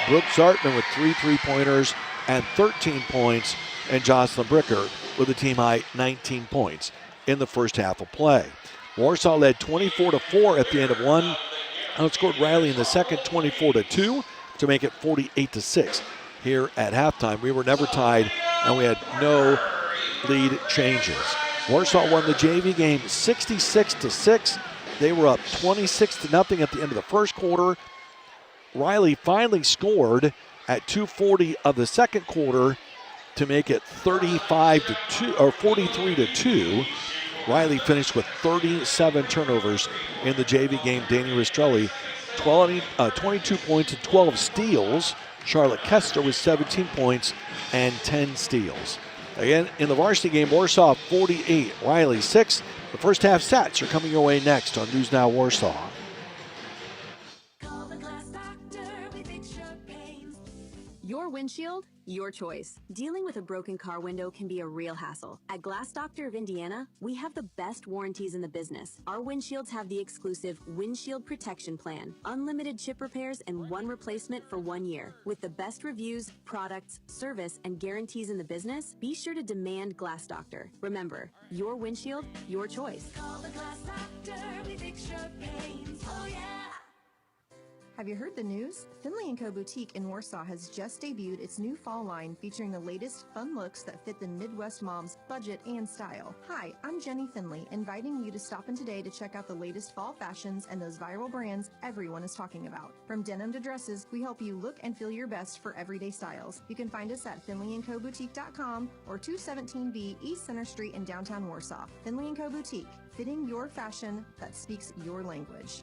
Brooke Zartman with 3 3-pointers and 13 points. And Jocelyn Bricker with a team-high 19 points in the first half of play. Warsaw led 24-4 at the end of one. Outscored Riley in the second 24-2 to make it 48-6 here at halftime. We were never tied and we had no lead changes. Warsaw won the JV game 66-6. They were up 26-0 at the end of the first quarter. Riley finally scored at 2:40 of the second quarter to make it 35-2 or 43-2. Riley finished with 37 turnovers in the JV game. Danny Rastrelli, 22 points and 12 steals. Charlotte Kester with 17 points and 10 steals. Again, in the varsity game, Warsaw 48, Riley 6. The first half stats are coming your way next on News Now Warsaw. Your windshield, your choice. Dealing with a broken car window can be a real hassle. At Glass Doctor of Indiana, we have the best warranties in the business. Our windshields have the exclusive Windshield Protection Plan, unlimited chip repairs, and 1 replacement for 1 year. With the best reviews, products, service, and guarantees in the business, be sure to demand Glass Doctor. Remember, your windshield, your choice. Call the Glass Doctor, we fix your pains. Oh yeah. Have you heard the news? Finley & Co. Boutique in Warsaw has just debuted its new fall line featuring the latest fun looks that fit the Midwest mom's budget and style. Hi, I'm Jenny Finley, inviting you to stop in today to check out the latest fall fashions and those viral brands everyone is talking about. From denim to dresses, we help you look and feel your best for everyday styles. You can find us at finleyandcoboutique.com or 217B East Center Street in downtown Warsaw. Finley & Co. Boutique, fitting your fashion that speaks your language.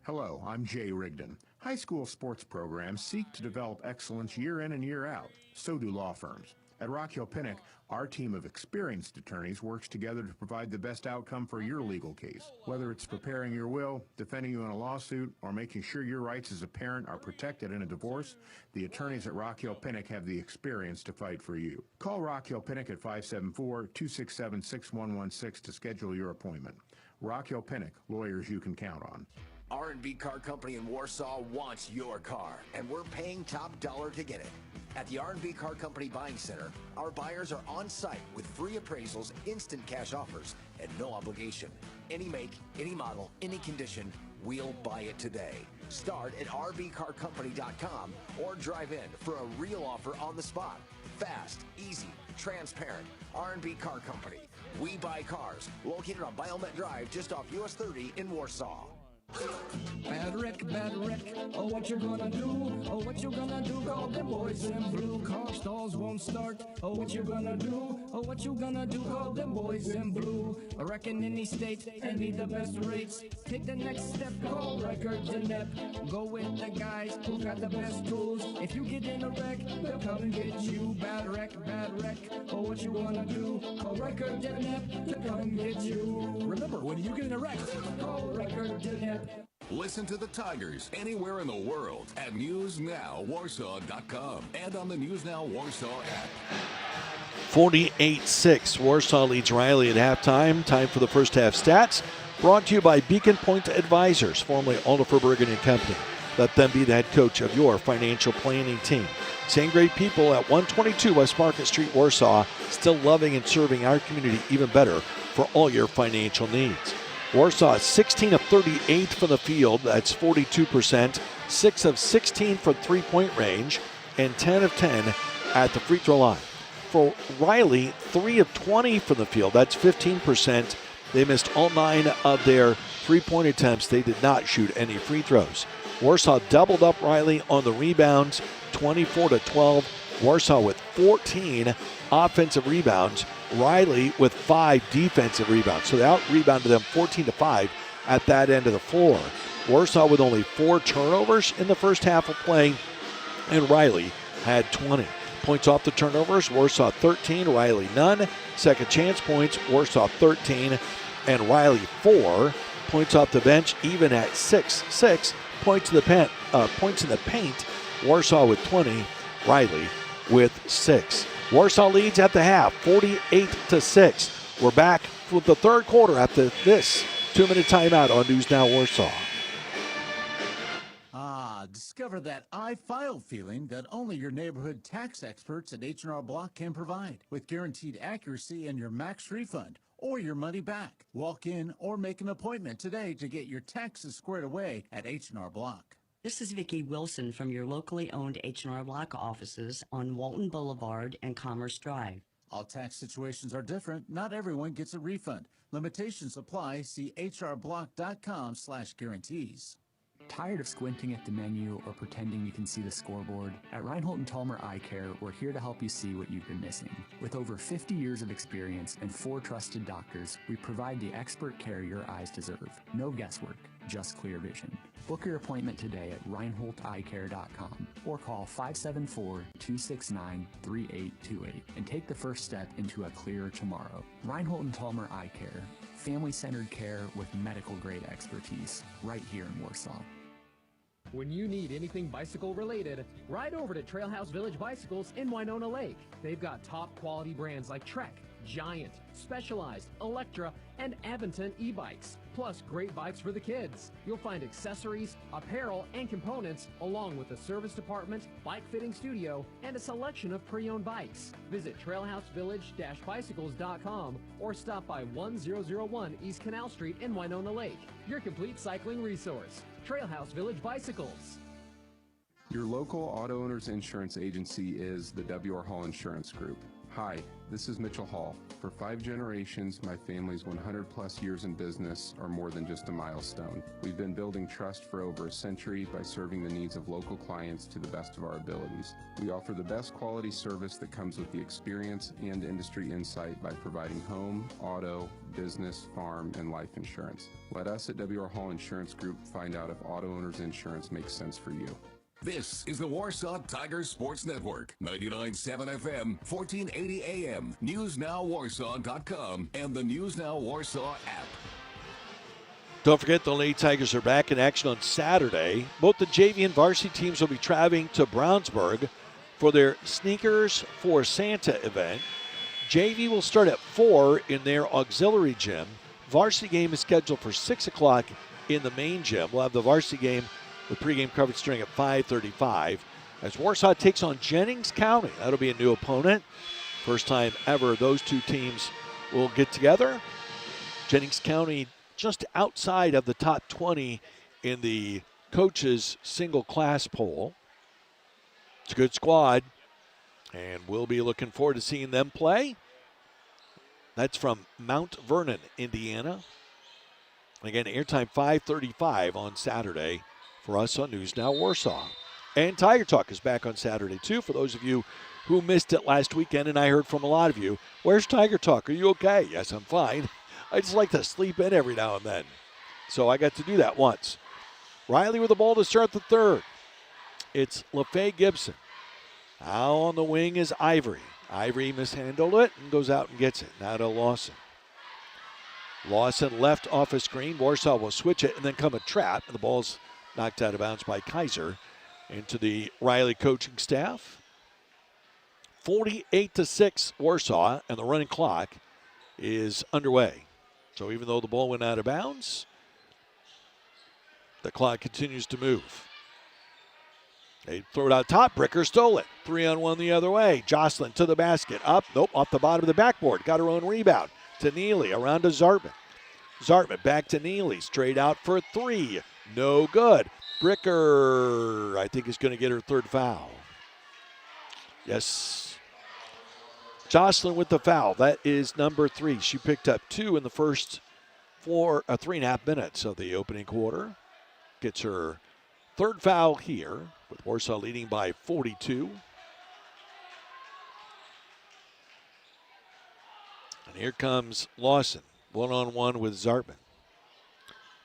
Hello, I'm Jay Rigdon. High school sports programs seek to develop excellence year in and year out. So do law firms. At Rock Hill Pinnock, our team of experienced attorneys works together to provide the best outcome for your legal case. Whether it's preparing your will, defending you in a lawsuit, or making sure your rights as a parent are protected in a divorce, the attorneys at Rock Hill Pinnock have the experience to fight for you. Call Rock Hill Pinnock at 574-267-6116 to schedule your appointment. Rock Hill Pinnock, lawyers you can count on. R&B Car Company in Warsaw wants your car, and we're paying top dollar to get it. At the R&B Car Company Buying Center, our buyers are on site with free appraisals, instant cash offers, and no obligation. Any make, any model, any condition, we'll buy it today. Start at rbcarcompany.com or drive in for a real offer on the spot. Fast, easy, transparent. R&B Car Company. We buy cars. Located on Biomet Drive just off US 30 in Warsaw. Bad wreck, oh what you gonna do, oh what you gonna do, call them boys in blue, car stalls won't start, oh what you gonna do, oh what you gonna do, call them boys in blue, I reckon any state, and need the best rates, take the next step, call Records and Nep, go with the guys who got the best tools, if you get in a wreck, they'll come and get you, bad wreck, oh what you gonna do, call Records and Nep, to come get you, remember when you get in a wreck, call Records and Nep. Listen to the Tigers anywhere in the world at newsnowwarsaw.com and on the News Now Warsaw app. 48-6. Warsaw leads Riley at halftime. Time for the first half stats. Brought to you by Beacon Point Advisors, formerly Oliver Bergen & Company. Let them be the head coach of your financial planning team. Same great people at 122 West Market Street, Warsaw, still loving and serving our community even better for all your financial needs. Warsaw is 16 of 38 from the field. That's 42%. 6 of 16 from three-point range. And 10 of 10 at the free throw line. For Riley, 3 of 20 from the field. That's 15%. They missed all 9 of their three-point attempts. They did not shoot any free throws. Warsaw doubled up Riley on the rebounds, 24-12. Warsaw with 14 offensive rebounds. Riley with 5 defensive rebounds. So they out-rebounded them 14-5 at that end of the floor. Warsaw with only 4 turnovers in the first half of play, and Riley had 20. Points off the turnovers, Warsaw 13, Riley none. Second chance points, Warsaw 13, and Riley 4. Points off the bench, even at 6. Points in the paint, Warsaw with 20, Riley with 6. Warsaw leads at the half, 48-6. We're back with the third quarter after this 2-minute timeout on News Now Warsaw. Discover that I-filed feeling that only your neighborhood tax experts at H&R Block can provide, with guaranteed accuracy and your max refund or your money back. Walk in or make an appointment today to get your taxes squared away at H&R Block. This is Vicki Wilson from your locally owned H&R Block offices on Walton Boulevard and Commerce Drive. All tax situations are different. Not everyone gets a refund. Limitations apply. See hrblock.com/guarantees. Tired of squinting at the menu or pretending you can see the scoreboard? At Reinhold & Tolmer Eye Care, we're here to help you see what you've been missing. With over 50 years of experience and 4 trusted doctors, we provide the expert care your eyes deserve. No guesswork, just clear vision. Book your appointment today at reinholdeyecare.com or call 574-269-3828 and take the first step into a clearer tomorrow. Reinhold & Tolmer Eye Care, family-centered care with medical-grade expertise, right here in Warsaw. When you need anything bicycle related, ride over to Trailhouse Village Bicycles in Winona Lake. They've got top quality brands like Trek, Giant, Specialized, Electra, and Aventon e-bikes, plus great bikes for the kids. You'll find accessories, apparel, and components, along with a service department, bike fitting studio, and a selection of pre-owned bikes. Visit trailhousevillage-bicycles.com or stop by 1001 East Canal Street in Winona Lake. Your complete cycling resource. Trailhouse Village Bicycles. Your local auto owner's insurance agency is the W.R. Hall Insurance Group. Hi, this is Mitchell Hall. For 5 generations, my family's 100-plus years in business are more than just a milestone. We've been building trust for over a century by serving the needs of local clients to the best of our abilities. We offer the best quality service that comes with the experience and industry insight by providing home, auto, business, farm, and life insurance. Let us at W.R. Hall Insurance Group find out if auto owner's insurance makes sense for you. This is the Warsaw Tigers Sports Network, 99.7 FM, 1480 AM, NewsNowWarsaw.com, and the News Now Warsaw app. Don't forget the Lady Tigers are back in action on Saturday. Both the JV and varsity teams will be traveling to Brownsburg for their Sneakers for Santa event. JV will start at 4 in their auxiliary gym. Varsity game is scheduled for 6 o'clock in the main gym. We'll have the varsity game with pregame coverage starting at 5:35 as Warsaw takes on Jennings County. That'll be a new opponent. First time ever those two teams will get together. Jennings County just outside of the top 20 in the coaches single class poll. It's a good squad, and we'll be looking forward to seeing them play. That's from Mount Vernon, Indiana. Again, airtime 5:35 on Saturday for us on News Now Warsaw. And Tiger Talk is back on Saturday, too, for those of you who missed it last weekend, and I heard from a lot of you. Where's Tiger Talk? Are you okay? Yes, I'm fine. I just like to sleep in every now and then. So I got to do that once. Riley with the ball to start the third. It's LaFay Gibson. Now on the wing is Ivory. Ivory mishandled it and goes out and gets it. Now to Lawson. Lawson left off a screen. Warsaw will switch it and then come a trap. And the ball's knocked out of bounds by Kaiser into the Riley coaching staff. 48-6 Warsaw, and the running clock is underway. So even though the ball went out of bounds, the clock continues to move. They throw it out top. Bricker stole it. 3-on-1 the other way. Jocelyn to the basket. Up. Nope. Off the bottom of the backboard. Got her own rebound. To Neely. Around to Zartman. Zartman back to Neely. Straight out for three. No good. Bricker, I think, is going to get her third foul. Yes. Jocelyn with the foul. That is number 3. She picked up 2 in the first 3.5 minutes of the opening quarter. Gets her third foul here, with Warsaw leading by 42. And here comes Lawson, one-on-one with Zartman.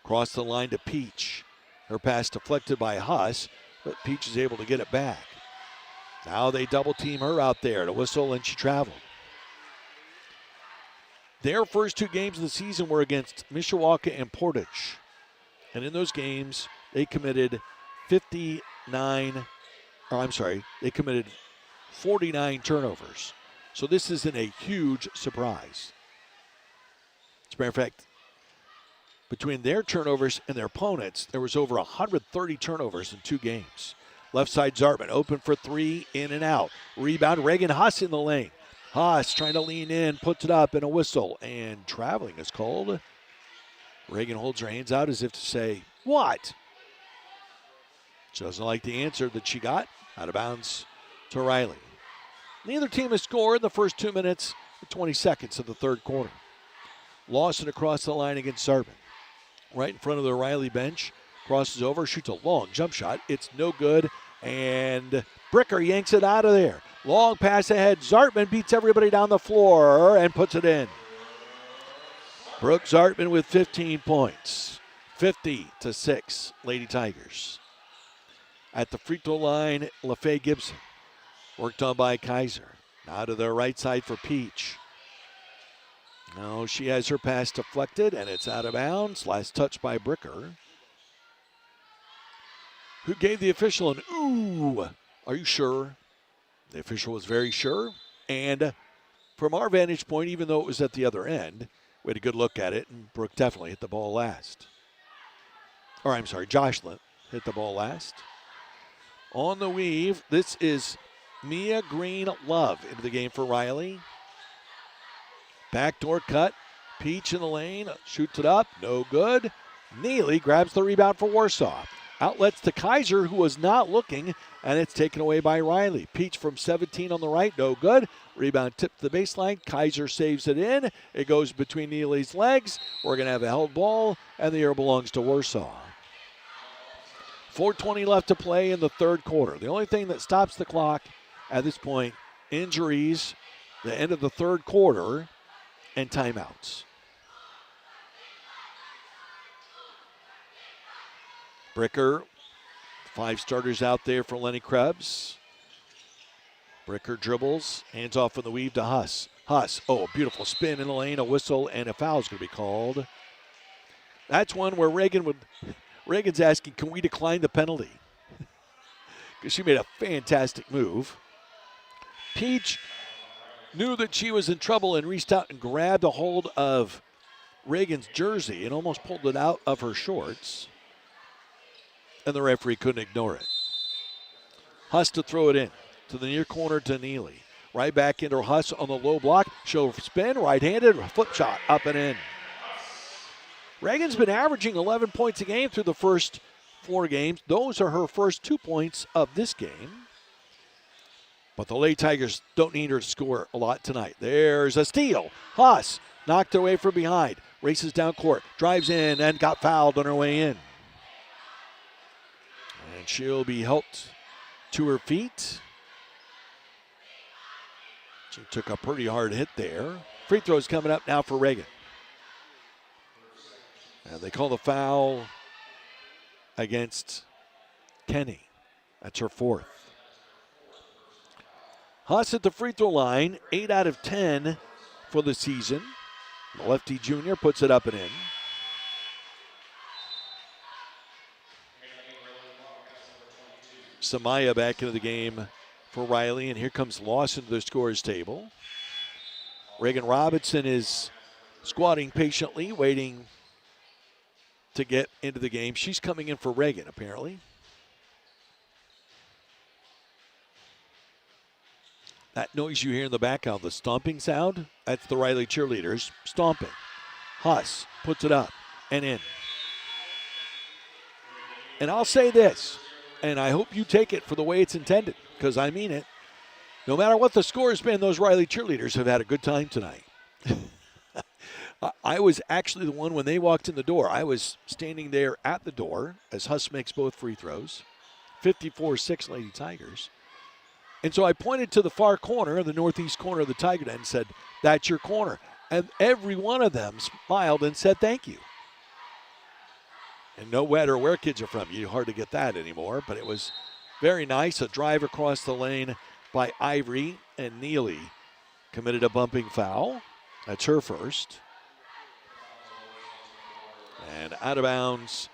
Cross the line to Peach. Her pass deflected by Huss, but Peach is able to get it back. Now they double team her out there to whistle, and she traveled. Their first 2 games of the season were against Mishawaka and Portage. And in those games, they committed 49 turnovers. So this isn't a huge surprise. As a matter of fact, between their turnovers and their opponents, there was over 130 turnovers in 2 games. Left side Zartman, open for 3, in and out. Rebound, Reagan Huss in the lane. Huss trying to lean in, puts it up, and a whistle. And traveling is called. Reagan holds her hands out as if to say, what? She doesn't like the answer that she got. Out of bounds to Riley. Neither team has scored in the first 2 minutes and 20 seconds of the third quarter. Lawson across the line against Zartman. Right in front of the Riley bench. Crosses over, shoots a long jump shot. It's no good, and Bricker yanks it out of there. Long pass ahead. Zartman beats everybody down the floor and puts it in. Brooke Zartman with 15 points. 50-6, Lady Tigers. At the free throw line, LaFay Gibson. Worked on by Kaiser. Now to the right side for Peach. No, she has her pass deflected, and it's out of bounds. Last touch by Bricker, who gave the official an ooh. Are you sure? The official was very sure. And from our vantage point, even though it was at the other end, we had a good look at it, and Brooke definitely hit the ball last. Or I'm sorry, Jocelyn hit the ball last. On the weave, this is Mia Green Love into the game for Riley. Backdoor cut. Peach in the lane. Shoots it up. No good. Neely grabs the rebound for Warsaw. Outlets to Kaiser, who was not looking, and it's taken away by Riley. Peach from 17 on the right. No good. Rebound tipped to the baseline. Kaiser saves it in. It goes between Neely's legs. We're going to have a held ball, and the air belongs to Warsaw. 4:20 left to play in the third quarter. The only thing that stops the clock at this point, injuries, the end of the third quarter, and timeouts. Bricker, 5 starters out there for Lenny Krebs. Bricker dribbles, hands off on the weave to Huss. Huss, a beautiful spin in the lane, a whistle, and a foul is going to be called. That's one where Reagan's asking, can we decline the penalty? Because she made a fantastic move. Peach knew that she was in trouble and reached out and grabbed a hold of Reagan's jersey and almost pulled it out of her shorts. And the referee couldn't ignore it. Huss to throw it in to the near corner to Neely. Right back into Huss on the low block. She'll spin, right-handed, flip shot, up and in. Reagan's been averaging 11 points a game through the first 4 games. Those are her first 2 points of this game. But the Lady Tigers don't need her to score a lot tonight. There's a steal. Huss knocked away from behind. Races down court, drives in, and got fouled on her way in. And she'll be helped to her feet. She took a pretty hard hit there. Free throws coming up now for Reagan. And they call the foul against Kenny. That's her 4th. Huss at the free throw line, 8 out of 10 for the season. The lefty junior puts it up and in. Samaya back into the game for Riley, and here comes Lawson to the scorer's table. Reagan Robinson is squatting patiently, waiting to get into the game. She's coming in for Reagan, apparently. That noise you hear in the background, the stomping sound, that's the Riley cheerleaders stomping. Huss puts it up and in. And I'll say this, and I hope you take it for the way it's intended, because I mean it. No matter what the score has been, those Riley cheerleaders have had a good time tonight. I was actually the one when they walked in the door. I was standing there at the door as Huss makes both free throws. 54-6 Lady Tigers. And so I pointed to the far corner, the northeast corner of the Tiger Den, and said, "That's your corner." And every one of them smiled and said, "Thank you." And no matter where kids are from, you hardly get that anymore. But it was very nice. A drive across the lane by Ivory, and Neely committed a bumping foul. That's her first. And out of bounds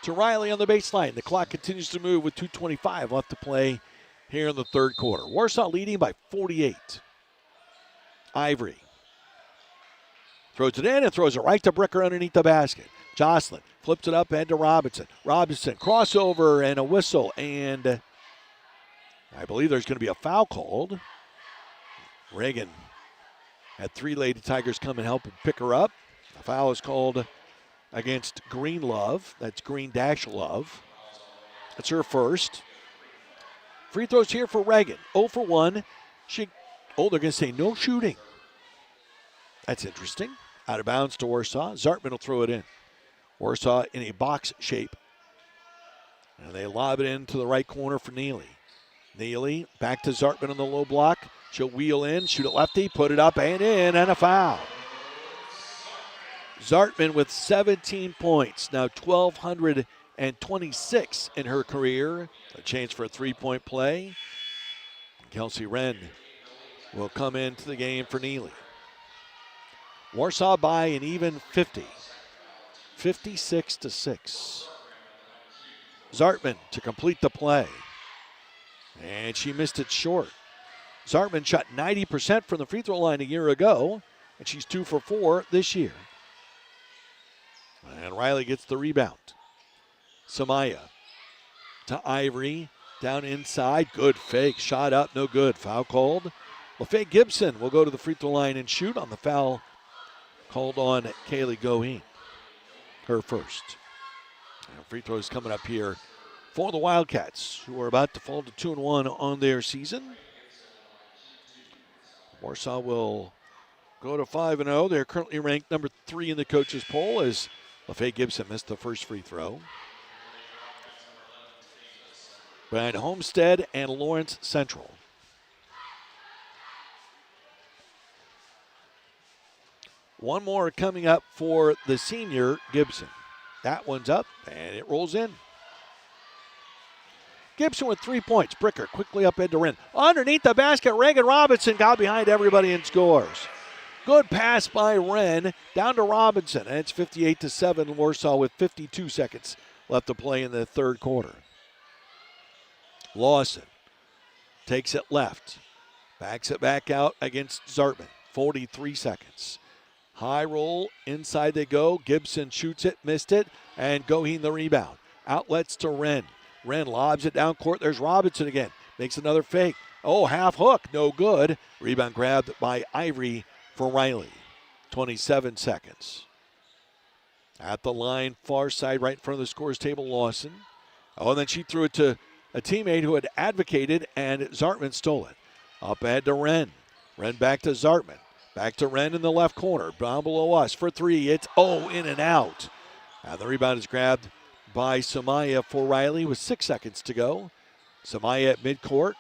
to Riley on the baseline. The clock continues to move with 2:25 left to play here in the third quarter. Warsaw leading by 48. Ivory throws it in and throws it right to Bricker underneath the basket. Jocelyn flips it up and to Robinson. Robinson crossover and a whistle, and I believe there's going to be a foul called. Reagan had 3 Lady Tigers come and help and pick her up. The foul is called against Green Love. That's Green Dash Love. That's her first. Free throws here for Reagan. 0 for 1. They're going to say no shooting. That's interesting. Out of bounds to Warsaw. Zartman will throw it in. Warsaw in a box shape. And they lob it into the right corner for Neely. Neely back to Zartman on the low block. She'll wheel in, shoot it lefty, put it up and in, and a foul. Zartman with 17 points. Now 1,226 in her career. A chance for a 3-point play. Kelsey Wren will come into the game for Neely. Warsaw by an even 50. 56-6. Zartman to complete the play. And she missed it short. Zartman shot 90% from the free throw line a year ago, and she's 2 for 4 this year. And Riley gets the rebound. Samaya to Ivory, down inside. Good fake, shot up, no good. Foul called. LaFay Gibson will go to the free throw line and shoot on the foul called on Kaylee Goheen. Her first. And free throws coming up here for the Wildcats, who are about to fall to 2-1 on their season. Warsaw will go to 5-0. They're currently ranked number 3 in the coaches' poll as LaFay Gibson missed the first free throw. Behind Homestead and Lawrence Central. One more coming up for the senior Gibson. That one's up and it rolls in. Gibson with 3 points. Bricker quickly up into Wren. Underneath the basket, Reagan Robinson got behind everybody and scores. Good pass by Wren down to Robinson. And it's 58-7. Warsaw with 52 seconds left to play in the third quarter. Lawson takes it left. Backs it back out against Zartman. 43 seconds. High roll, inside they go. Gibson shoots it, missed it, and Goheen the rebound. Outlets to Wren. Wren lobs it down court. There's Robinson again. Makes another fake. Oh, half hook, no good. Rebound grabbed by Ivory for Riley. 27 seconds. At the line, far side, right in front of the scores table, Lawson. Oh, and then she threw it to a teammate who had advocated, and Zartman stole it. Up ahead to Wren. Wren back to Zartman. Back to Wren in the left corner. Down below us for three. It's in and out. And the rebound is grabbed by Samaya for Riley with 6 seconds to go. Samaya at midcourt.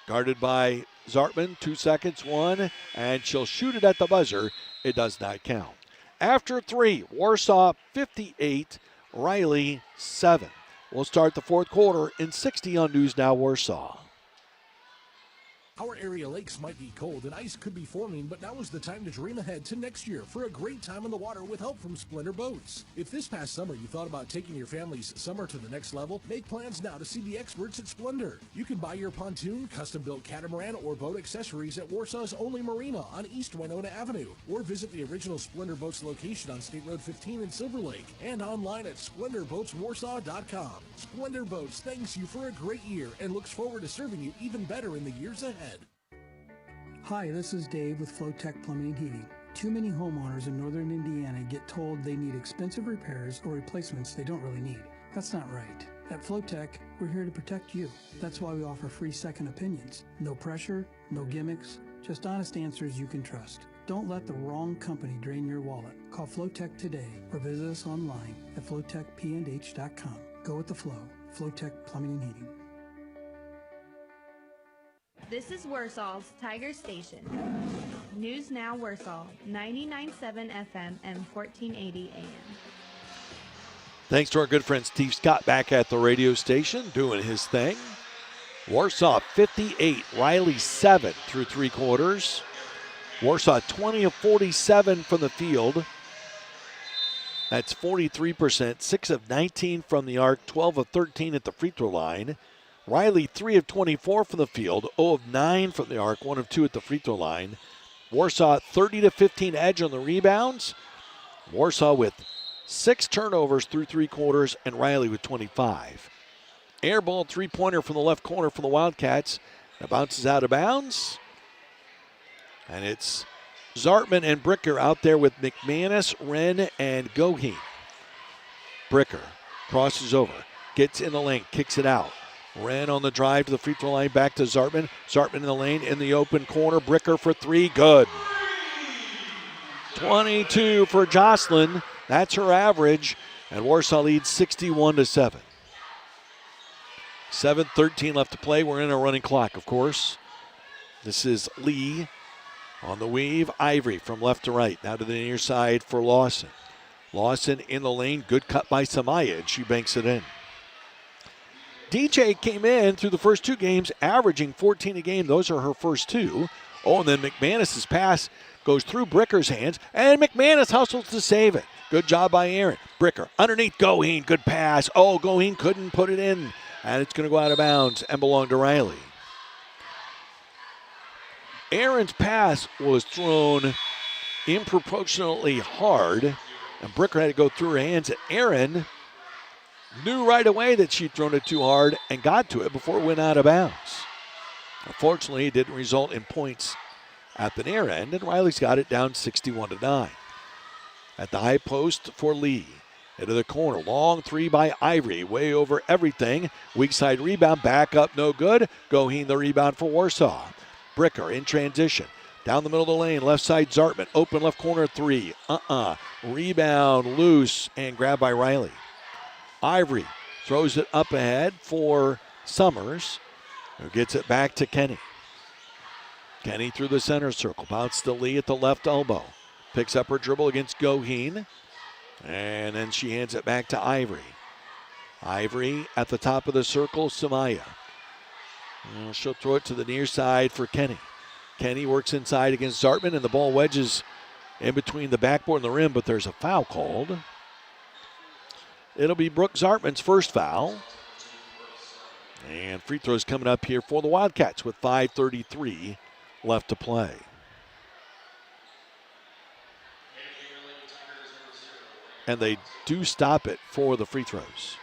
Guarded by Zartman. 2 seconds, one. And she'll shoot it at the buzzer. It does not count. After three, Warsaw 58, Riley 7. We'll start the fourth quarter in 60 on News Now Warsaw. Our area lakes might be cold and ice could be forming, but now is the time to dream ahead to next year for a great time on the water with help from Splendor Boats. If this past summer you thought about taking your family's summer to the next level, make plans now to see the experts at Splendor. You can buy your pontoon, custom-built catamaran, or boat accessories at Warsaw's only marina on East Winona Avenue, or visit the original Splendor Boats location on State Road 15 in Silver Lake, and online at SplendorBoatsWarsaw.com. Splendor Boats thanks you for a great year and looks forward to serving you even better in the years ahead. Hi, this is Dave with Flowtech Plumbing and Heating. Too many homeowners in northern Indiana get told they need expensive repairs or replacements they don't really need. That's not right. At Flowtech, we're here to protect you. That's why we offer free second opinions. No pressure, no gimmicks, just honest answers you can trust. Don't let the wrong company drain your wallet. Call Flowtech today or visit us online at flowtechpndh.com. Go with the flow. Flowtech Plumbing and Heating. This is Warsaw's Tiger Station. News Now Warsaw, 99.7 FM and 1480 AM. Thanks to our good friend Steve Scott back at the radio station doing his thing. Warsaw 58, Riley 7 through three quarters. Warsaw 20 of 47 from the field. That's 43%, 6 of 19 from the arc, 12 of 13 at the free throw line. Riley 3 of 24 from the field, 0 of 9 from the arc, 1 of 2 at the free throw line. Warsaw 30 to 15 edge on the rebounds. Warsaw with 6 turnovers through three quarters, and Riley with 25. Air ball three-pointer from the left corner for the Wildcats. It bounces out of bounds. And it's Zartman and Bricker out there with McManus, Wren, and Goheen. Bricker crosses over, gets in the lane, kicks it out. Wren on the drive to the free throw line, back to Zartman. Zartman in the lane, in the open corner. Bricker for three, good. 22 for Jocelyn. That's her average. And Warsaw leads 61-7. 7:13 left to play. We're in a running clock, of course. This is Lee on the weave. Ivory from left to right. Now to the near side for Lawson. Lawson in the lane. Good cut by Samaya, and she banks it in. DJ came in through the first two games, averaging 14 a game. Those are her first two. Oh, and then McManus's pass goes through Bricker's hands, and McManus hustles to save it. Good job by Aaron. Bricker underneath Goheen. Good pass. Oh, Goheen couldn't put it in, and it's going to go out of bounds and belong to Riley. Aaron's pass was thrown improportionately hard, and Bricker had to go through her hands. And Aaron knew right away that she'd thrown it too hard and got to it before it went out of bounds. Unfortunately, it didn't result in points at the near end, and Riley's got it down 61-9. At the high post for Lee. Into the corner. Long three by Ivory. Way over everything. Weak side rebound. Back up. No good. Goheen the rebound for Warsaw. Bricker in transition. Down the middle of the lane. Left side Zartman. Open left corner three. Rebound loose and grabbed by Riley. Ivory throws it up ahead for Summers, who gets it back to Kenny. Kenny through the center circle. Bounce to Lee at the left elbow. Picks up her dribble against Goheen. And then she hands it back to Ivory. Ivory at the top of the circle, Samaya. She'll throw it to the near side for Kenny. Kenny works inside against Zartman, and the ball wedges in between the backboard and the rim, but there's a foul called. It'll be Brooke Zartman's first foul. And free throws coming up here for the Wildcats with 5:33 left to play. And they do stop it for the free throws.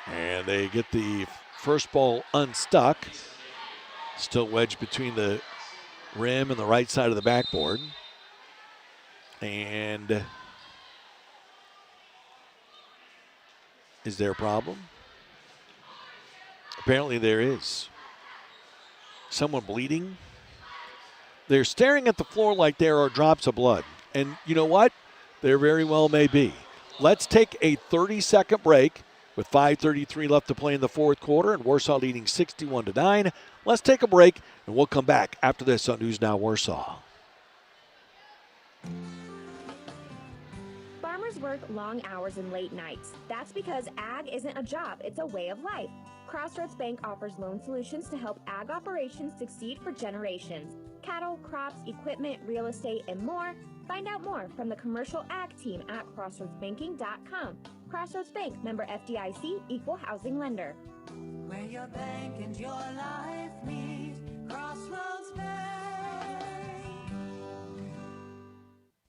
And they get the first ball unstuck. Still wedged between the rim and the right side of the backboard. And is there a problem? Apparently there is. Someone bleeding. They're staring at the floor like there are drops of blood. And you know what? There very well may be. Let's take a 30-second break with 5:33 left to play in the fourth quarter and Warsaw leading 61-9. Let's take a break, and we'll come back after this on News Now Warsaw. Farmers work long hours and late nights. That's because ag isn't a job, it's a way of life. Crossroads Bank offers loan solutions to help ag operations succeed for generations. Cattle, crops, equipment, real estate, and more. Find out more from the commercial ag team at crossroadsbanking.com. Crossroads Bank, member FDIC, equal housing lender. Where your bank and your life meet, Crossroads Bank.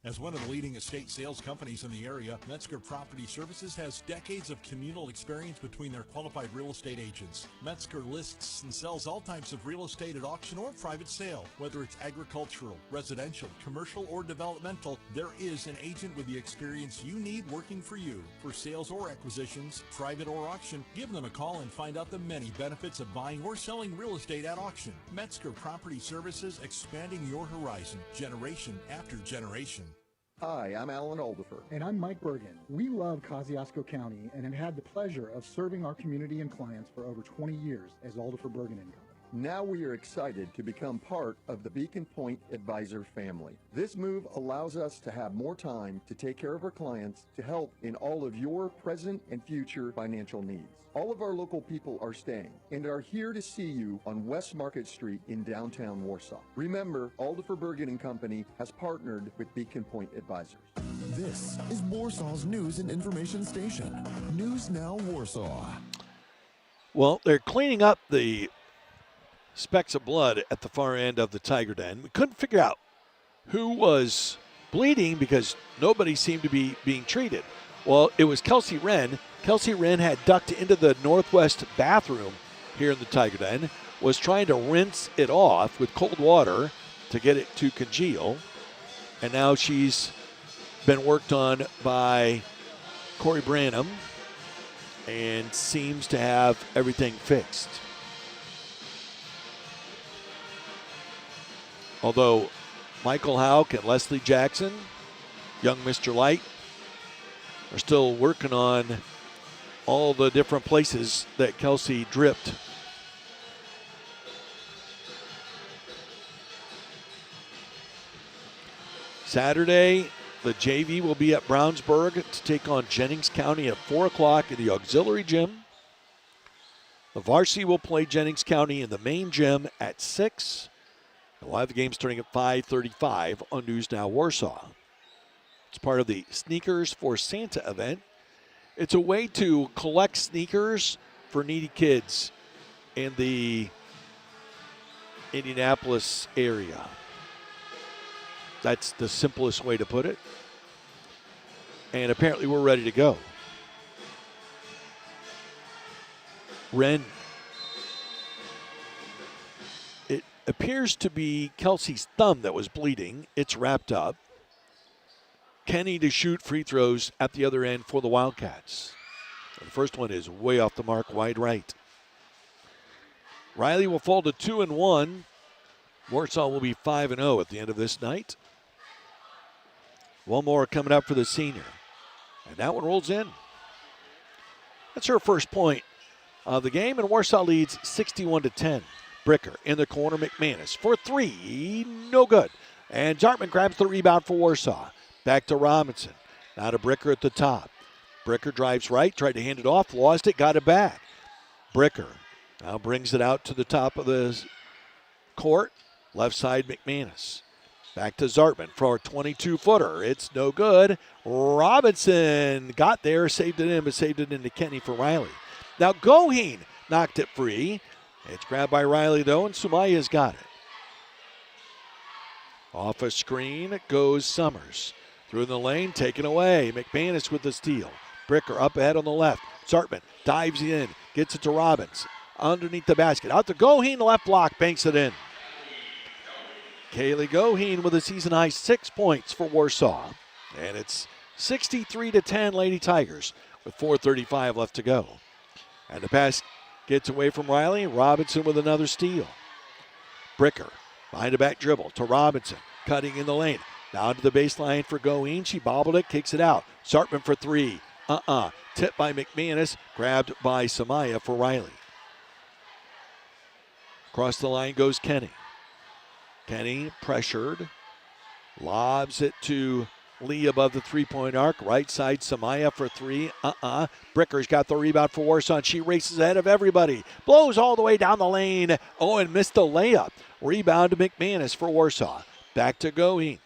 As one of the leading estate sales companies in the area, Metzger Property Services has decades of communal experience between their qualified real estate agents. Metzger lists and sells all types of real estate at auction or private sale. Whether it's agricultural, residential, commercial, or developmental, there is an agent with the experience you need working for you. For sales or acquisitions, private or auction, give them a call and find out the many benefits of buying or selling real estate at auction. Metzger Property Services, expanding your horizon, generation after generation. Hi, I'm Alan Aldifer. And I'm Mike Bergen. We love Kosciuszko County and have had the pleasure of serving our community and clients for over 20 years as Aldifer Bergen & Company. Now we are excited to become part of the Beacon Point Advisor family. This move allows us to have more time to take care of our clients to help in all of your present and future financial needs. All of our local people are staying and are here to see you on West Market Street in downtown Warsaw. Remember, Aldifer Bergen & Company has partnered with Beacon Point Advisors. This is Warsaw's news and information station. News Now Warsaw. Well, they're cleaning up the specks of blood at the far end of the Tiger Den. We couldn't figure out who was bleeding because nobody seemed to be being treated. Well, it was Kelsey Wren. Kelsey Wren had ducked into the northwest bathroom here in the Tiger Den, was trying to rinse it off with cold water to get it to congeal, and now she's been worked on by Corey Branham and seems to have everything fixed. Although Michael Houck and Leslie Jackson, young Mr. Light, are still working on all the different places that Kelsey dripped. Saturday, the JV will be at Brownsburg to take on Jennings County at 4 o'clock in the auxiliary gym. The varsity will play Jennings County in the main gym at 6. We'll have the game starting at 5:35 on News Now Warsaw. It's part of the Sneakers for Santa event. It's a way to collect sneakers for needy kids in the Indianapolis area. That's the simplest way to put it. And apparently we're ready to go. Wren. It appears to be Kelsey's thumb that was bleeding. It's wrapped up. Kenny to shoot free throws at the other end for the Wildcats. The first one is way off the mark, wide right. Riley will fall to 2-1. Warsaw will be 5-0 at the end of this night. One more coming up for the senior. And that one rolls in. That's her first point of the game, and Warsaw leads 61-10. Bricker in the corner, McManus for three, no good. And Zartman grabs the rebound for Warsaw. Back to Robinson. Now to Bricker at the top. Bricker drives right, tried to hand it off, lost it, got it back. Bricker now brings it out to the top of the court. Left side, McManus. Back to Zartman for a 22-footer. It's no good. Robinson got there, saved it in, but saved it into Kenny for Riley. Now Goheen knocked it free. It's grabbed by Riley, though, and Sumaya's got it. Off a screen goes Summers. Through the lane, taken away. McManus with the steal. Bricker up ahead on the left. Zartman dives in, gets it to Robbins. Underneath the basket. Out to Goheen, left block, banks it in. Kaylee Goheen with a season-high 6 points for Warsaw. And it's 63-10 Lady Tigers with 4:35 left to go. And the pass gets away from Riley. Robinson with another steal. Bricker behind a back dribble to Robinson. Cutting in the lane. Down to the baseline for Goheen. She bobbled it, kicks it out. Zartman for three. Tipped by McManus. Grabbed by Samaya for Riley. Across the line goes Kenny. Kenny pressured. Lobs it to Lee above the three-point arc. Right side, Samaya for three. Bricker's got the rebound for Warsaw. She races ahead of everybody. Blows all the way down the lane. Oh, and missed the layup. Rebound to McManus for Warsaw. Back to Goheen.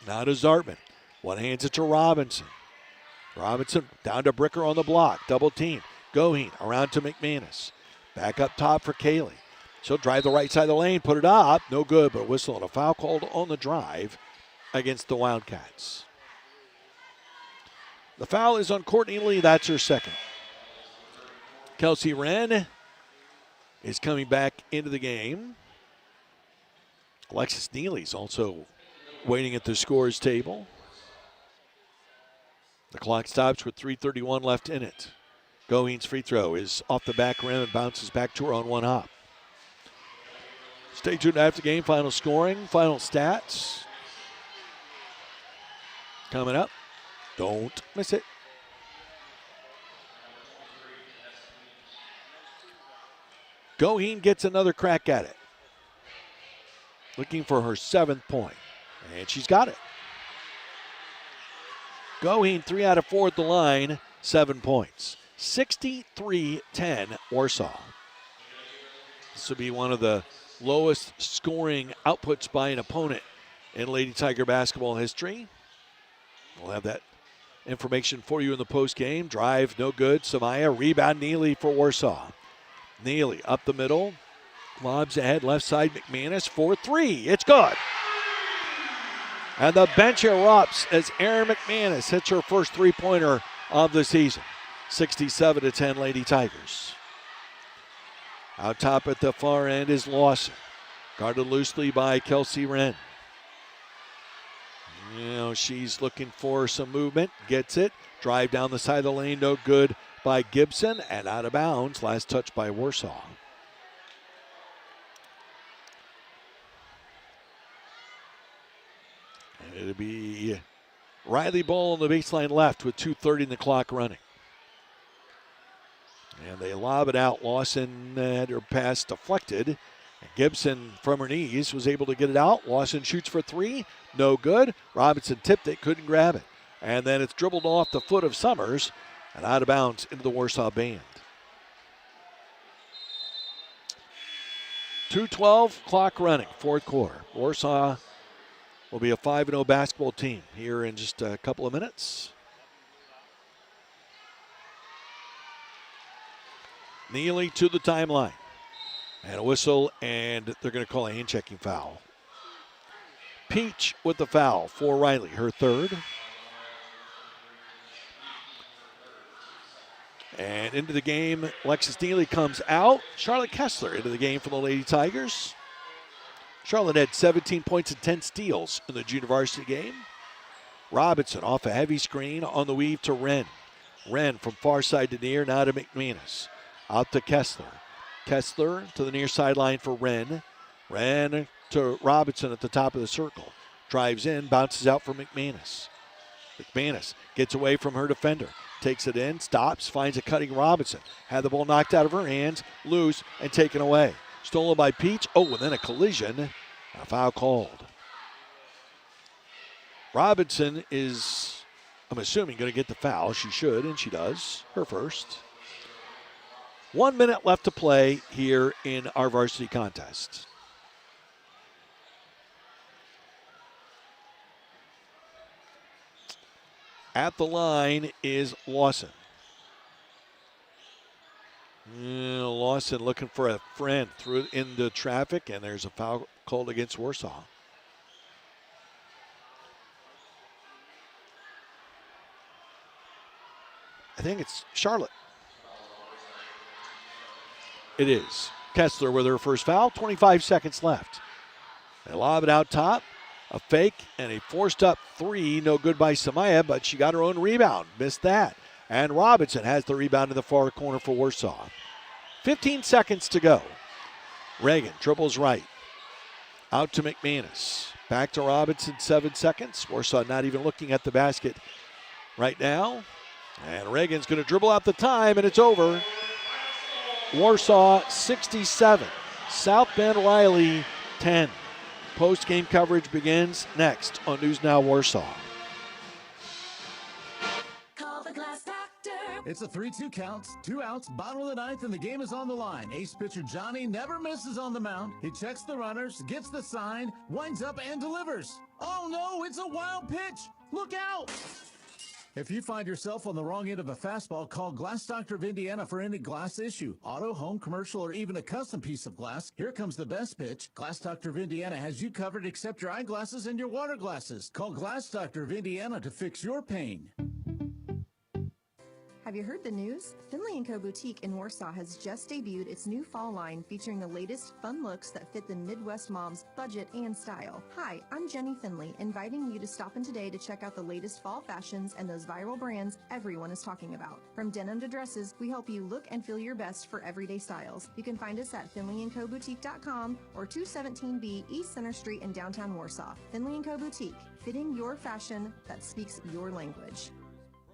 Now to Zartman. One hands it to Robinson. Robinson down to Bricker on the block. Double team. Goheen around to McManus. Back up top for Kaylee. She'll drive the right side of the lane. Put it up. No good, but whistle and a foul called on the drive against the Wildcats. The foul is on Courtney Lee. That's her second. Kelsey Wren is coming back into the game. Alexis Neely's also waiting at the scores table. The clock stops with 3:31 left in it. Goheen's free throw is off the back rim and bounces back to her on one hop. Stay tuned after the game. Final scoring, final stats. Coming up. Don't miss it. Goheen gets another crack at it. Looking for her 7th point. And she's got it. Goheen 3 out of 4 at the line, 7 points. 63-10 Warsaw. This will be one of the lowest scoring outputs by an opponent in Lady Tiger basketball history. We'll have that information for you in the post game. Drive, no good. Samaya, rebound, Neely for Warsaw. Neely up the middle. Lobs ahead, left side, McManus for three. It's good. And the bench erupts as Erin McManus hits her first three-pointer of the season. 67-10 Lady Tigers. Out top at the far end is Lawson. Guarded loosely by Kelsey Wren. She's looking for some movement. Gets it. Drive down the side of the lane. No good by Gibson. And out of bounds. Last touch by Warsaw. And it'll be Riley Ball on the baseline left with 2:30 in the clock running. And they lob it out. Lawson had her pass deflected. And Gibson from her knees was able to get it out. Lawson shoots for three. No good. Robinson tipped it, couldn't grab it. And then it's dribbled off the foot of Summers and out of bounds into the Warsaw band. 2:12 clock running, fourth quarter. Warsaw will be a 5-0 basketball team here in just a couple of minutes. Neely to the timeline. And a whistle, and they're going to call a hand-checking foul. Peach with the foul for Riley, her third. And into the game, Alexis Neely comes out. Charlotte Kessler into the game for the Lady Tigers. Charlotte had 17 points and 10 steals in the junior varsity game. Robinson off a heavy screen on the weave to Wren. Wren from far side to near, now to McManus. Out to Kessler. Kessler to the near sideline for Wren. Wren to Robinson at the top of the circle. Drives in, bounces out for McManus. McManus gets away from her defender. Takes it in, stops, finds a cutting Robinson. Had the ball knocked out of her hands, loose, and taken away. Stolen by Peach. Oh, and then a collision. A foul called. Robinson is, I'm assuming, going to get the foul. She should, and she does. Her first. 1 minute left to play here in our varsity contest. At the line is Lawson. Lawson looking for a friend through into traffic, and there's a foul called against Warsaw. I think it's Charlotte. It is. Kessler with her first foul, 25 seconds left. They lob it out top. A fake and a forced up three. No good by Samaya, but she got her own rebound. Missed that. And Robinson has the rebound in the far corner for Warsaw. 15 seconds to go. Reagan dribbles right. Out to McManus. Back to Robinson, 7 seconds. Warsaw not even looking at the basket right now. And Reagan's going to dribble out the time, and it's over. Warsaw 67. South Bend Riley 10. Post-game coverage begins next on News Now Warsaw. Call the Glass Doctor. It's a 3-2 count, 2 outs, bottom of the ninth, and the game is on the line. Ace pitcher Johnny never misses on the mound. He checks the runners, gets the sign, winds up and delivers. Oh no, it's a wild pitch. Look out! If you find yourself on the wrong end of a fastball, call Glass Doctor of Indiana for any glass issue. Auto, home, commercial, or even a custom piece of glass. Here comes the best pitch. Glass Doctor of Indiana has you covered except your eyeglasses and your water glasses. Call Glass Doctor of Indiana to fix your pain. Have you heard the news? Finley & Co. Boutique in Warsaw has just debuted its new fall line featuring the latest fun looks that fit the Midwest mom's budget and style. Hi, I'm Jenny Finley, inviting you to stop in today to check out the latest fall fashions and those viral brands everyone is talking about. From denim to dresses, we help you look and feel your best for everyday styles. You can find us at finleyandcoboutique.com or 217B East Center Street in downtown Warsaw. Finley & Co. Boutique, fitting your fashion that speaks your language.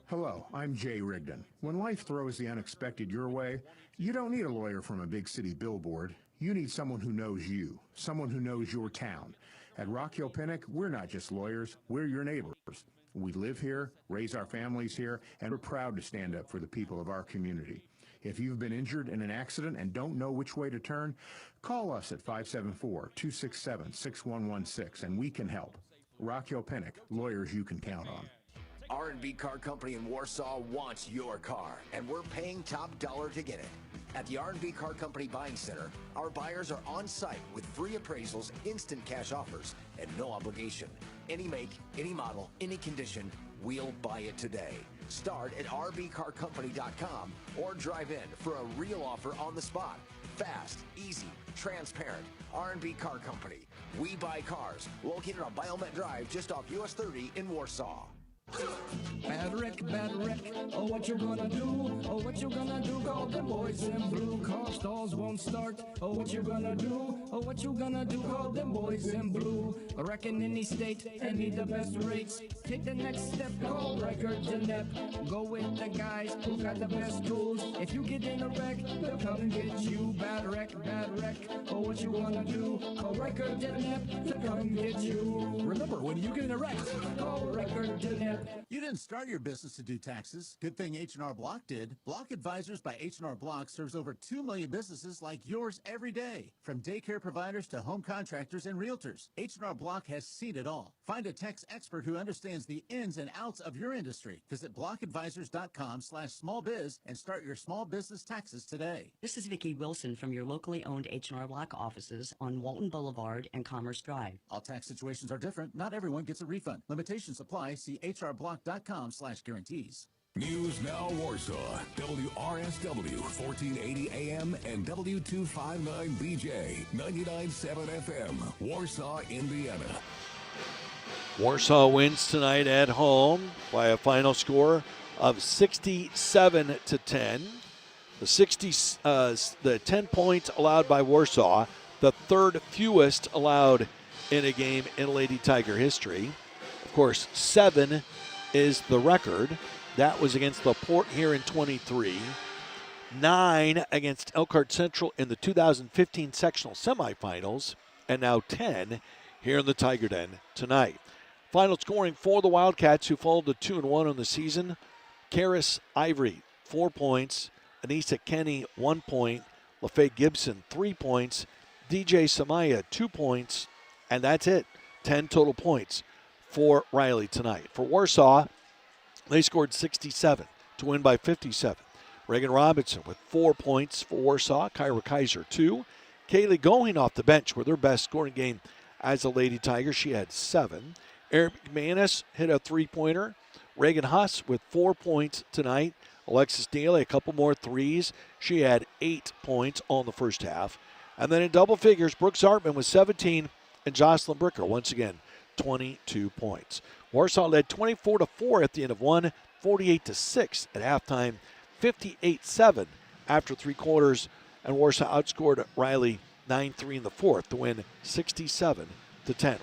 Hello, I'm Jay Rigdon. When life throws the unexpected your way, you don't need a lawyer from a big city billboard. You need someone who knows you, someone who knows your town. At Rock Hill Pinnock, we're not just lawyers, we're your neighbors. We live here, raise our families here, and we're proud to stand up for the people of our community. If you've been injured in an accident and don't know which way to turn, call us at 574-267-6116 and we can help. Rock Hill Pinnock, lawyers you can count on. R&B Car Company in Warsaw wants your car, and we're paying top dollar to get it. At the R&B Car Company Buying Center, our buyers are on site with free appraisals, instant cash offers, and no obligation. Any make, any model, any condition, we'll buy it today. Start at rbcarcompany.com or drive in for a real offer on the spot. Fast, easy, transparent. R&B Car Company. We buy cars. Located on Biomet Drive just off US 30 in Warsaw. Bad wreck, oh what you gonna do, oh what you gonna do, call the boys in blue, car stalls won't start, oh what you gonna do, oh what you gonna do, call them boys in blue, wrecking any state, and need the best rates, take the next step, call Record Genep, go with the guys who got the best tools, if you get in a wreck, they'll come and get you, bad wreck, oh what you gonna do, call Record Genep, to come and get you, remember when you get in a wreck, call Record Genep. You didn't start your business to do taxes. Good thing H&R Block did. Block Advisors by H&R Block serves over 2 million businesses like yours every day. From daycare providers to home contractors and realtors, H&R Block has seen it all. Find a tax expert who understands the ins and outs of your industry. Visit blockadvisors.com/smallbiz and start your small business taxes today. This is Vicki Wilson from your locally owned H&R Block offices on Walton Boulevard and Commerce Drive. All tax situations are different. Not everyone gets a refund. Limitations apply. See hrblock.com/guarantees. News Now Warsaw, WRSW, 1480 AM and W259BJ, 99.7 FM, Warsaw, Indiana. Warsaw wins tonight at home by a final score of 67-10. The 10 points allowed by Warsaw, the third fewest allowed in a game in Lady Tiger history. Of course, 7 is the record. That was against LaPorte here in 23. 9 against Elkhart Central in the 2015 sectional semifinals. And now 10 here in the Tiger Den tonight. Final scoring for the Wildcats, who followed to 2-1 on the season. Karis Ivory, 4 points. Anissa Kenny, 1 point. LaFay Gibson, 3 points. DJ Samaya, 2 points. And that's it. 10 total points for Riley tonight. For Warsaw, they scored 67 to win by 57. Reagan Robinson with 4 points for Warsaw. Kyra Kaiser, 2. Kaylee Going off the bench with her best scoring game as a Lady Tiger. She had 7. Erin McManus hit a 3-pointer. Reagan Huss with 4 points tonight. Alexis Neely, a couple more threes. She had 8 points on the first half. And then in double figures, Brooks Hartman with 17 and Jocelyn Bricker, once again, 22 points. Warsaw led 24-4 at the end of one, 48-6 at halftime, 58-7 after 3 quarters, and Warsaw outscored Riley 9-3 in the fourth to win 67-10.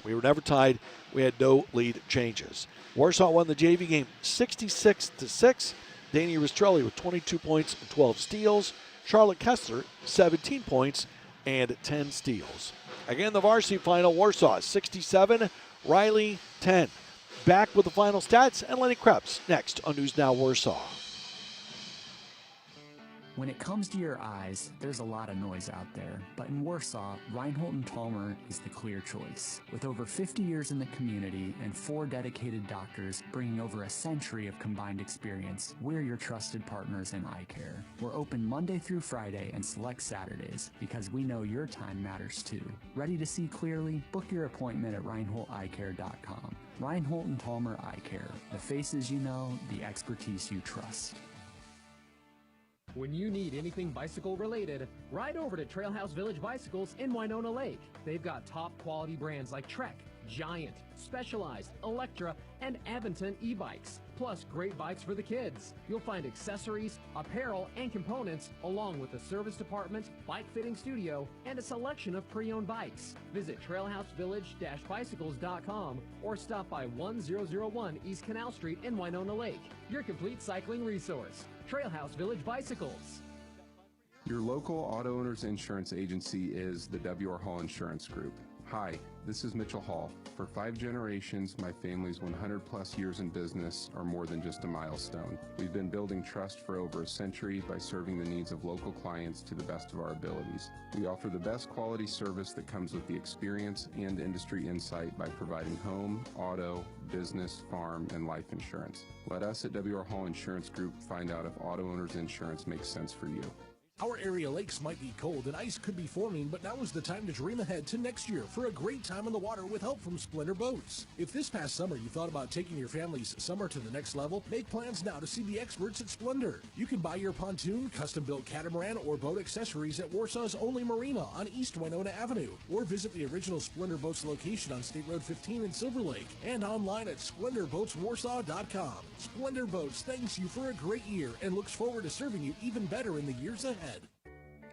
We were never tied. We had no lead changes. Warsaw won the JV game 66-6. Dani Rastrelli with 22 points and 12 steals. Charlotte Kessler, 17 points and 10 steals. Again, the varsity final, Warsaw 67, Riley 10. Back with the final stats and Lenny Krebs next on News Now Warsaw. When it comes to your eyes, there's a lot of noise out there, but in Warsaw, Reinhold & Tolmer is the clear choice. With over 50 years in the community and 4 dedicated doctors bringing over a century of combined experience, we're your trusted partners in eye care. We're open Monday through Friday and select Saturdays because we know your time matters too. Ready to see clearly? Book your appointment at ReinholdEyeCare.com. Reinhold & Tolmer Eye Care. The faces you know, the expertise you trust. When you need anything bicycle related, ride over to Trailhouse Village Bicycles in Winona Lake. They've got top quality brands like Trek, Giant, Specialized, Electra, and Aventon e-bikes, plus great bikes for the kids. You'll find accessories, apparel, and components, along with a service department, bike fitting studio, and a selection of pre-owned bikes. Visit trailhousevillage-bicycles.com or stop by 1001 East Canal Street in Winona Lake. Your complete cycling resource. Trailhouse Village Bicycles. Your local auto owners insurance agency is the W.R. Hall Insurance Group. Hi, this is Mitchell Hall. For 5 generations, my family's 100-plus years in business are more than just a milestone. We've been building trust for over a century by serving the needs of local clients to the best of our abilities. We offer the best quality service that comes with the experience and industry insight by providing home, auto, business, farm, and life insurance. Let us at W.R. Hall Insurance Group find out if auto owners insurance makes sense for you. Our area lakes might be cold and ice could be forming, but now is the time to dream ahead to next year for a great time on the water with help from Splendor Boats. If this past summer you thought about taking your family's summer to the next level, make plans now to see the experts at Splendor. You can buy your pontoon, custom-built catamaran, or boat accessories at Warsaw's only marina on East Winona Avenue, or visit the original Splendor Boats location on State Road 15 in Silver Lake and online at SplendorBoatsWarsaw.com. Splendor Boats thanks you for a great year and looks forward to serving you even better in the years ahead.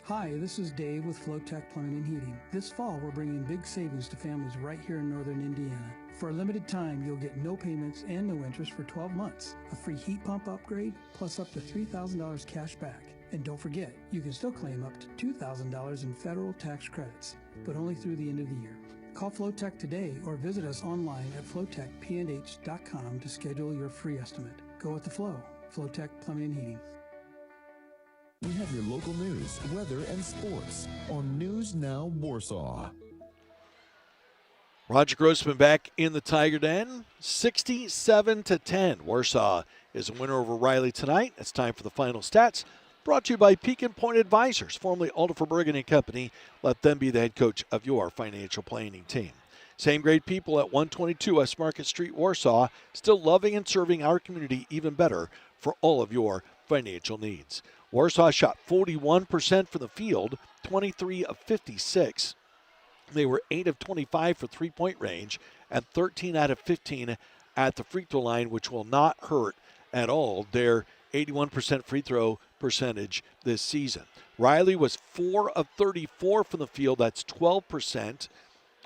Hi, this is Dave with Flowtech Plumbing and Heating. This fall, we're bringing big savings to families right here in northern Indiana. For a limited time, you'll get no payments and no interest for 12 months, a free heat pump upgrade, plus up to $3,000 cash back. And don't forget, you can still claim up to $2,000 in federal tax credits, but only through the end of the year. Call Flowtech today or visit us online at flowtechpnh.com to schedule your free estimate. Go with the flow. Flowtech Plumbing and Heating. We have your local news, weather, and sports on News Now Warsaw. Roger Grossman back in the Tiger Den, 67-10. Warsaw is a winner over Riley tonight. It's time for the final stats. Brought to you by Pekin Point Advisors, formerly Alderfer Bergen & Company. Let them be the head coach of your financial planning team. Same great people at 122 West Market Street, Warsaw, still loving and serving our community even better for all of your financial needs. Warsaw shot 41% from the field, 23 of 56. They were 8 of 25 for three-point range and 13 out of 15 at the free throw line, which will not hurt at all their 81% free throw percentage this season. Riley was 4 of 34 from the field. That's 12%,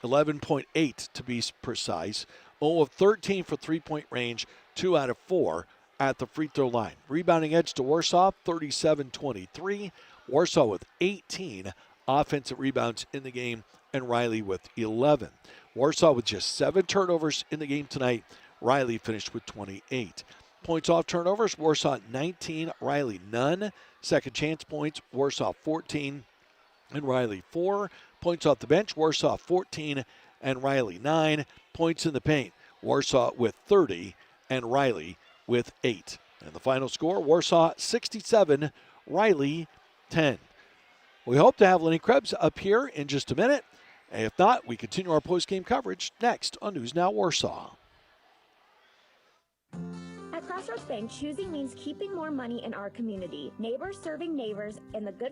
11.8 to be precise. 0 of 13 for three-point range, 2 out of 4 at the free throw line. Rebounding edge to Warsaw, 37-23. Warsaw with 18 offensive rebounds in the game, and Riley with 11. Warsaw with just 7 turnovers in the game tonight. Riley finished with 28. Points off turnovers, Warsaw 19, Riley none. Second chance points, Warsaw 14 and Riley 4. Points off the bench, Warsaw 14 and Riley 9. Points in the paint, Warsaw with 30 and Riley with 8. And the final score, Warsaw 67, Riley 10. We hope to have Lenny Krebs up here in just a minute. And if not, we continue our post-game coverage next on News Now Warsaw. At Crossroads Bank, choosing means keeping more money in our community. Neighbors serving neighbors, and the good